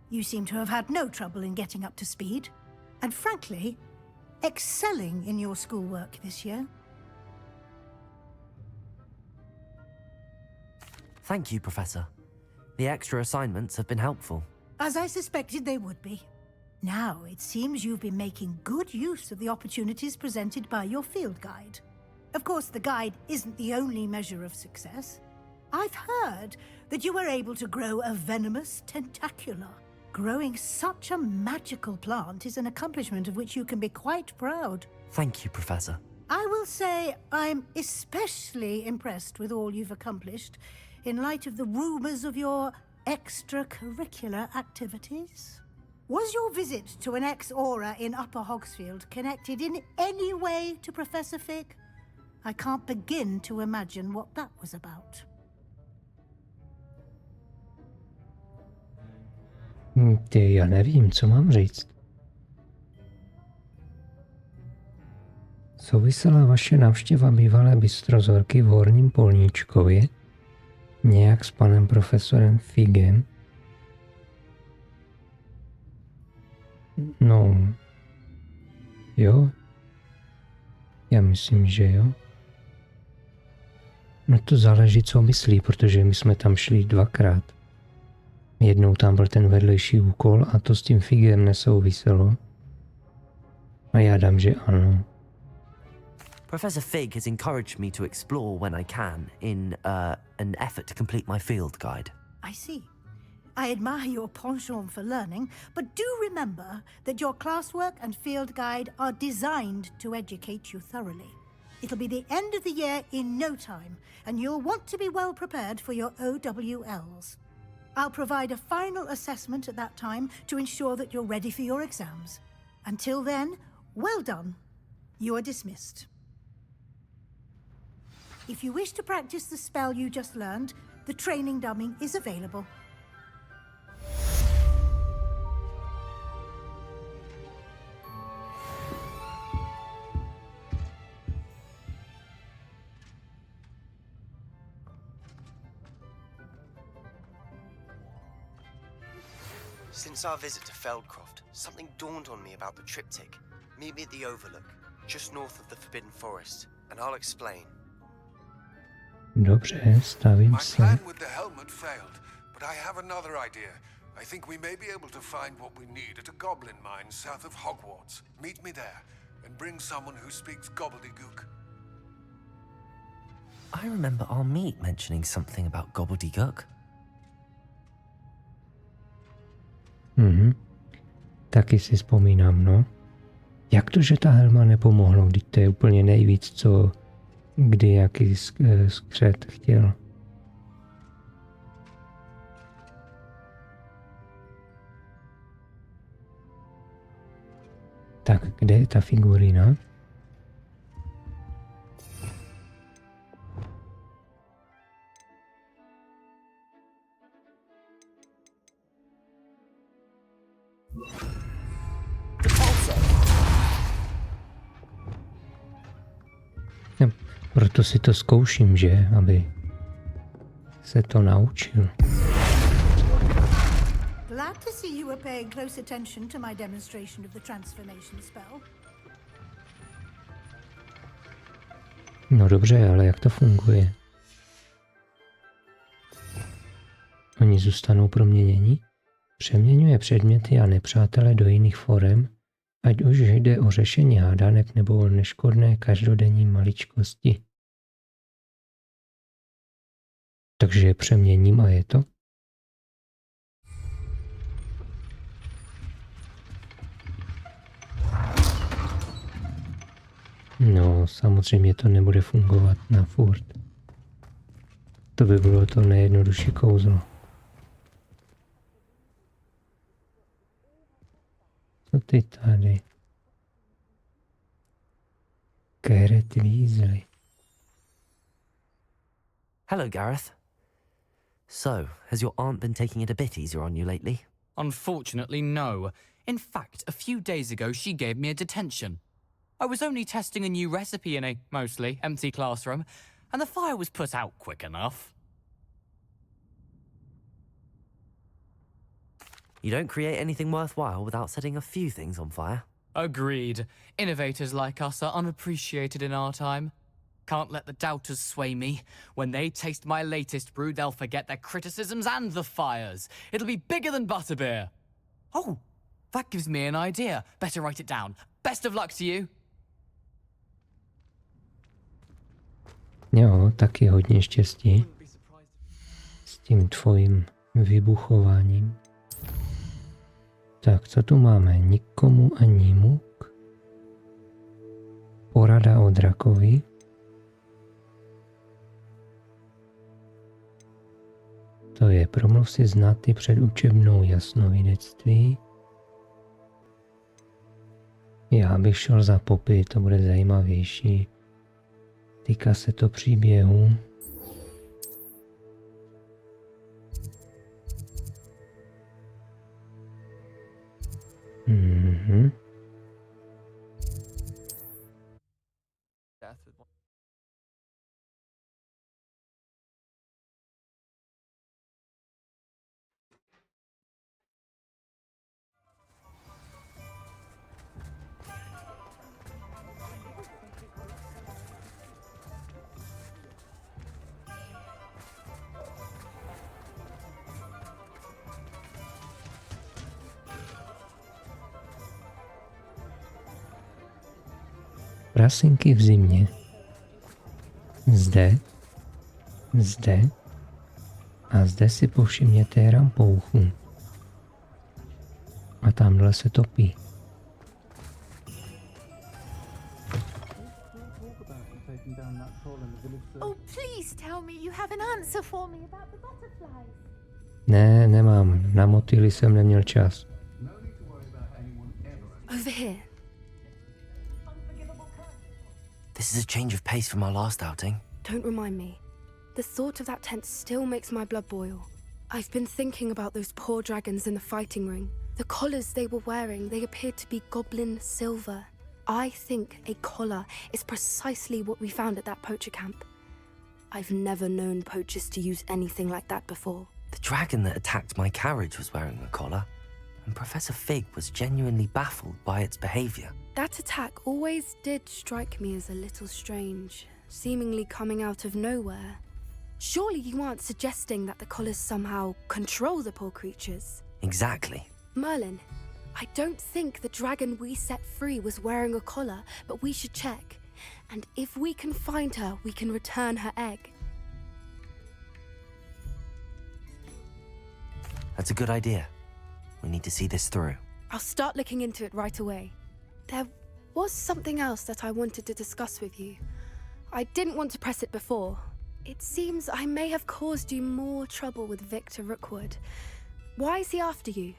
You seem to have had no trouble in getting up to speed, and frankly, excelling in your schoolwork this year. Thank you, Professor. The extra assignments have been helpful. As I suspected they would be. Now, it seems you've been making good use of the opportunities presented by your field guide. Of course, the guide isn't the only measure of success. I've heard that you were able to grow a venomous tentacula. Growing such a magical plant is an accomplishment of which you can be quite proud. Thank you, Professor. I will say I'm especially impressed with all you've accomplished in light of the rumors of your extracurricular activities. Was your visit to an ex-aura in Upper Hogsfield connected in any way to Professor Fig? I can't begin to imagine what that was about. Já nevím, co mám říct. Souvisela vaše návštěva bývalé bystrozorky v Horním Polníčkově nějak s panem profesorem Figem? No, jo. Já myslím, že jo. No to záleží, co myslí, protože my jsme tam šli 2krát. Jednou tam byl ten vedlejší úkol a to s tím Figem nesouviselo. A já dám, že ano. Professor Fig has encouraged me to explore when I can in an effort to complete my field guide. I see. I admire your penchant for learning, but do remember that your classwork and field guide are designed to educate you thoroughly. It'll be the end of the year in no time, and you'll want to be well prepared for your OWLs. I'll provide a final assessment at that time to ensure that you're ready for your exams. Until then, well done. You are dismissed. If you wish to practice the spell you just learned, the training dummy is available. Since our visit to Feldcroft, something dawned on me about the triptych. Meet me at the Overlook, just north of the Forbidden Forest, and I'll explain. Dobře, stavím My se. plan with the helmet failed, but I have another idea. I think we may be able to find what we need at a goblin mine south of Hogwarts. Meet me there, and bring someone who speaks gobbledygook. I remember our meet mentioning something about gobbledygook. Taky si vzpomínám, no. Jak to, že ta helma nepomohla, když to je úplně nejvíc, co kdy jaký skřet chtěl. Tak, kde je ta figurina? Proto si to zkouším, že? Aby se to naučil. Glad to see you were paying close attention to my demonstration of the transformation spell. No dobře, ale jak to funguje? Oni zůstanou proměnění? Přeměňuje předměty a nepřátele do jiných forem, ať už jde o řešení hádanek nebo o neškodné každodenní maličkosti. Takže je přeměním a je to? No, samozřejmě to nebude fungovat na furt. To by bylo to nejjednodušší kouzlo. Co ty tady? Gareth Weasley. Hello, Gareth. So, has your aunt been taking it a bit easier on you lately? Unfortunately, no. In fact, a few days ago, she gave me a detention. I was only testing a new recipe in a mostly empty classroom, and the fire was put out quick enough. You don't create anything worthwhile without setting a few things on fire. Agreed. Innovators like us are unappreciated in our time. Can't let the doubters sway me. When they taste my latest brew, they'll forget their criticisms and the fires. It'll be bigger than butterbeer. Oh, that gives me an idea. Better write it down. Best of luck to you. Jo, taky hodně štěstí s tím tvojím vybuchováním. Tak, co tu máme? Nikomu ani muk. Porada o drakovi. To je promluv si s Natty před učebnou jasnovidectví. Já bych šel za Poppy, to bude zajímavější. Týká se to příběhu. Prasinky v zimě. Zde a zde si povšimněte rampouchu. A tamhle se topí. Oh, please tell me you have an answer for me about the butterflies. Ne, nemám. Na motýly jsem neměl čas. Over here. This is a change of pace from our last outing. Don't remind me. The thought of that tent still makes my blood boil. I've been thinking about those poor dragons in the fighting ring. The collars they were wearing, they appeared to be goblin silver. I think a collar is precisely what we found at that poacher camp. I've never known poachers to use anything like that before. The dragon that attacked my carriage was wearing a collar, and Professor Fig was genuinely baffled by its behavior. That attack always did strike me as a little strange, seemingly coming out of nowhere. Surely you aren't suggesting that the collars somehow control the poor creatures? Exactly. Merlin, I don't think the dragon we set free was wearing a collar, but we should check. And if we can find her, we can return her egg. That's a good idea. We need to see this through. I'll start looking into it right away. There was something else that I wanted to discuss with you. I didn't want to press it before. It seems I may have caused you more trouble with Victor Rookwood. Why is he after you?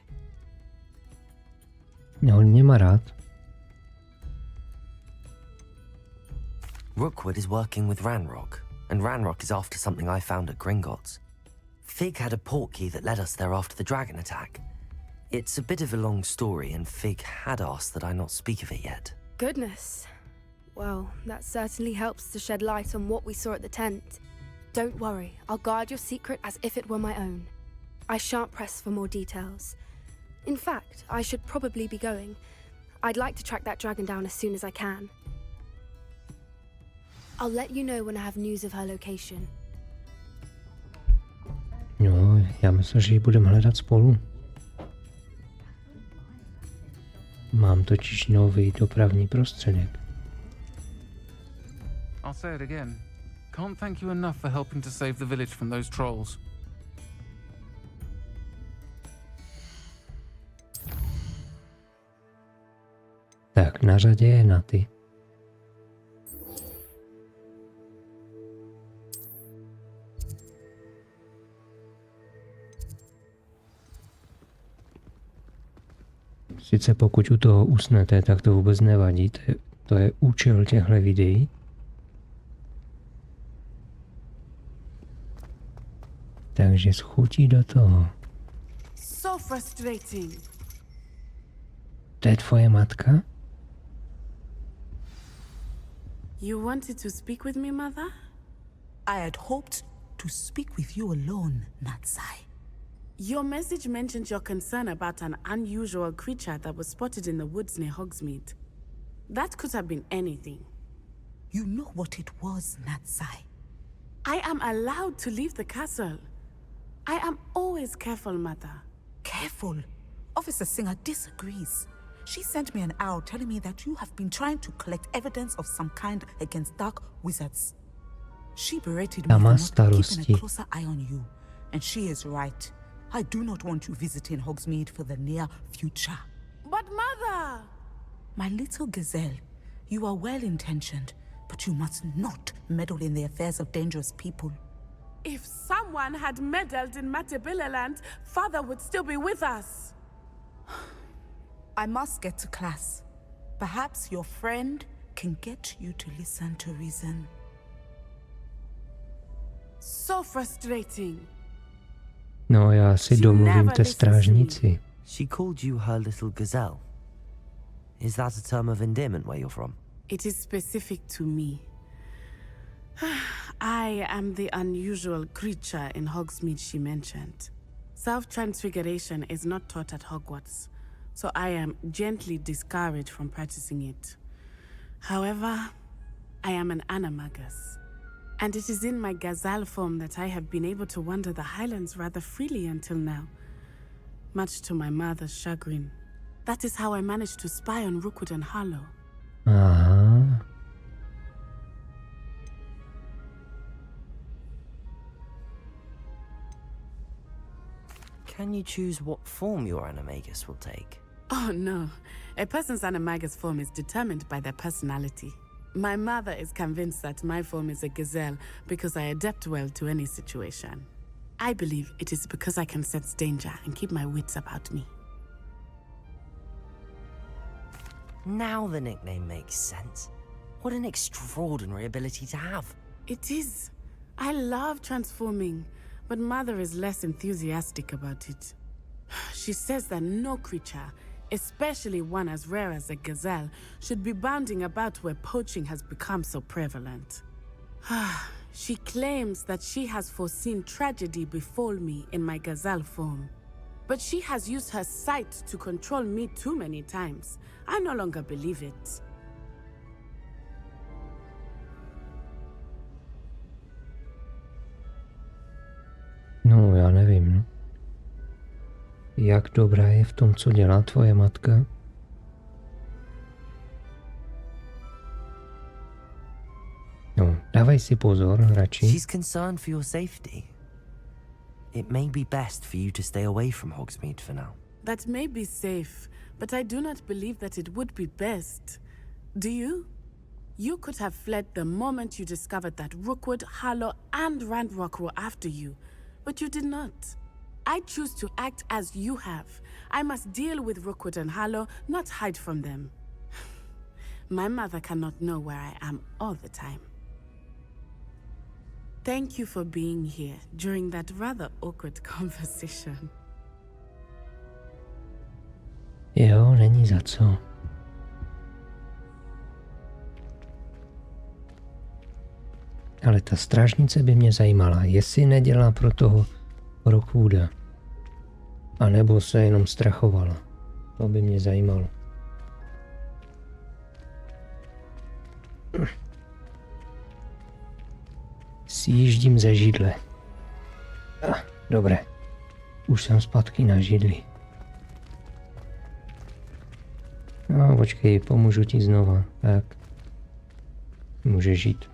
On mě má rád. Rookwood is working with Ranrock, and Ranrock is after something I found at Gringotts. Fig had a portkey that led us there after the dragon attack. It's a bit of a long story, and Fig had asked that I not speak of it yet. Goodness. Well, that certainly helps to shed light on what we saw at the tent. Don't worry, I'll guard your secret as if it were my own. I shan't press for more details. In fact, I should probably be going. I'd like to track that dragon down as soon as I can. I'll let you know when I have news of her location. Jo, já myslím, že ji budeme hledat spolu. Mám totiž nový dopravní prostředek. I'll say it again. Can't thank you enough for helping to save the village from those trolls. Tak, na řadě je Natty. Sice pokud u toho usnete, tak to vůbec nevadí. To je účel těchto videí. Takže schutí do toho. So frustrating. To je tvoje matka? You wanted to speak with me, Mother? I had hoped to speak with you alone, Natty. Your message mentioned your concern about an unusual creature that was spotted in the woods near Hogsmeade. That could have been anything. You know what it was, Natty. I am allowed to leave the castle. I am always careful, Mother. Careful? Officer Singer disagrees. She sent me an owl telling me that you have been trying to collect evidence of some kind against dark wizards. She berated me for not keeping a closer eye on you, and she is right. I do not want you visiting Hogsmeade for the near future. But Mother! My little gazelle, you are well-intentioned, but you must not meddle in the affairs of dangerous people. If someone had meddled in Matabeleland, Father would still be with us. I must get to class. Perhaps your friend can get you to listen to reason. So frustrating. No, já si domluvím té strážnici. She called you her little gazelle. Is that a term of endearment where you're from? It is specific to me. I am the unusual creature in Hogsmeade she mentioned. Self-transfiguration is not taught at Hogwarts, so I am gently discouraged from practicing it. However, I am an animagus, and it is in my gazelle form that I have been able to wander the Highlands rather freely until now, much to my mother's chagrin. That is how I managed to spy on Rookwood and Harlow. Aha. Can you choose what form your animagus will take? Oh no. A person's animagus form is determined by their personality. My mother is convinced that my form is a gazelle because I adapt well to any situation. I believe it is because I can sense danger and keep my wits about me. Now the nickname makes sense. What an extraordinary ability to have. It is. I love transforming, but Mother is less enthusiastic about it. She says that no creature, especially one as rare as a gazelle, should be bounding about where poaching has become so prevalent. She claims that she has foreseen tragedy befall me in my gazelle form. But she has used her sight to control me too many times. I no longer believe it. No, já nevím, no. Jak dobrá je v tom, co dělá tvoje matka? No, dávej si pozor, radši. She's concerned for your safety. It may be best for you to stay away from Hogsmeade for now. That may be safe, but I do not believe that it would be best. Do you? You could have fled the moment you discovered that Rookwood, Harlow, and Ranrock were after you, but you did not. I choose to act as you have. I must deal with Rookwood and Harlow, not hide from them. My mother cannot know where I am all the time. Thank you for being here during that rather awkward conversation. Jo, není za co. Ale ta strážnice by mě zajímala, jestli nedělá pro toho Rockwooda. A nebo se jenom strachovala. To by mě zajímalo. Sjíždím ze židle. Dobré. Už jsem zpátky na židli. No, počkej, pomůžu ti znova. Tak. Může žít.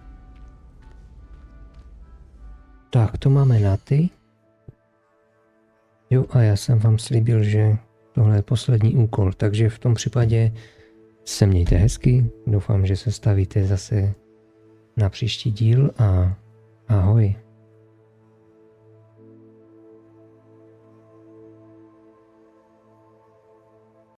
Tak, to máme Natty. Jo, a já jsem vám slíbil, že tohle je poslední úkol, takže v tom případě se mějte hezky. Doufám, že se stavíte zase na příští díl a ahoj.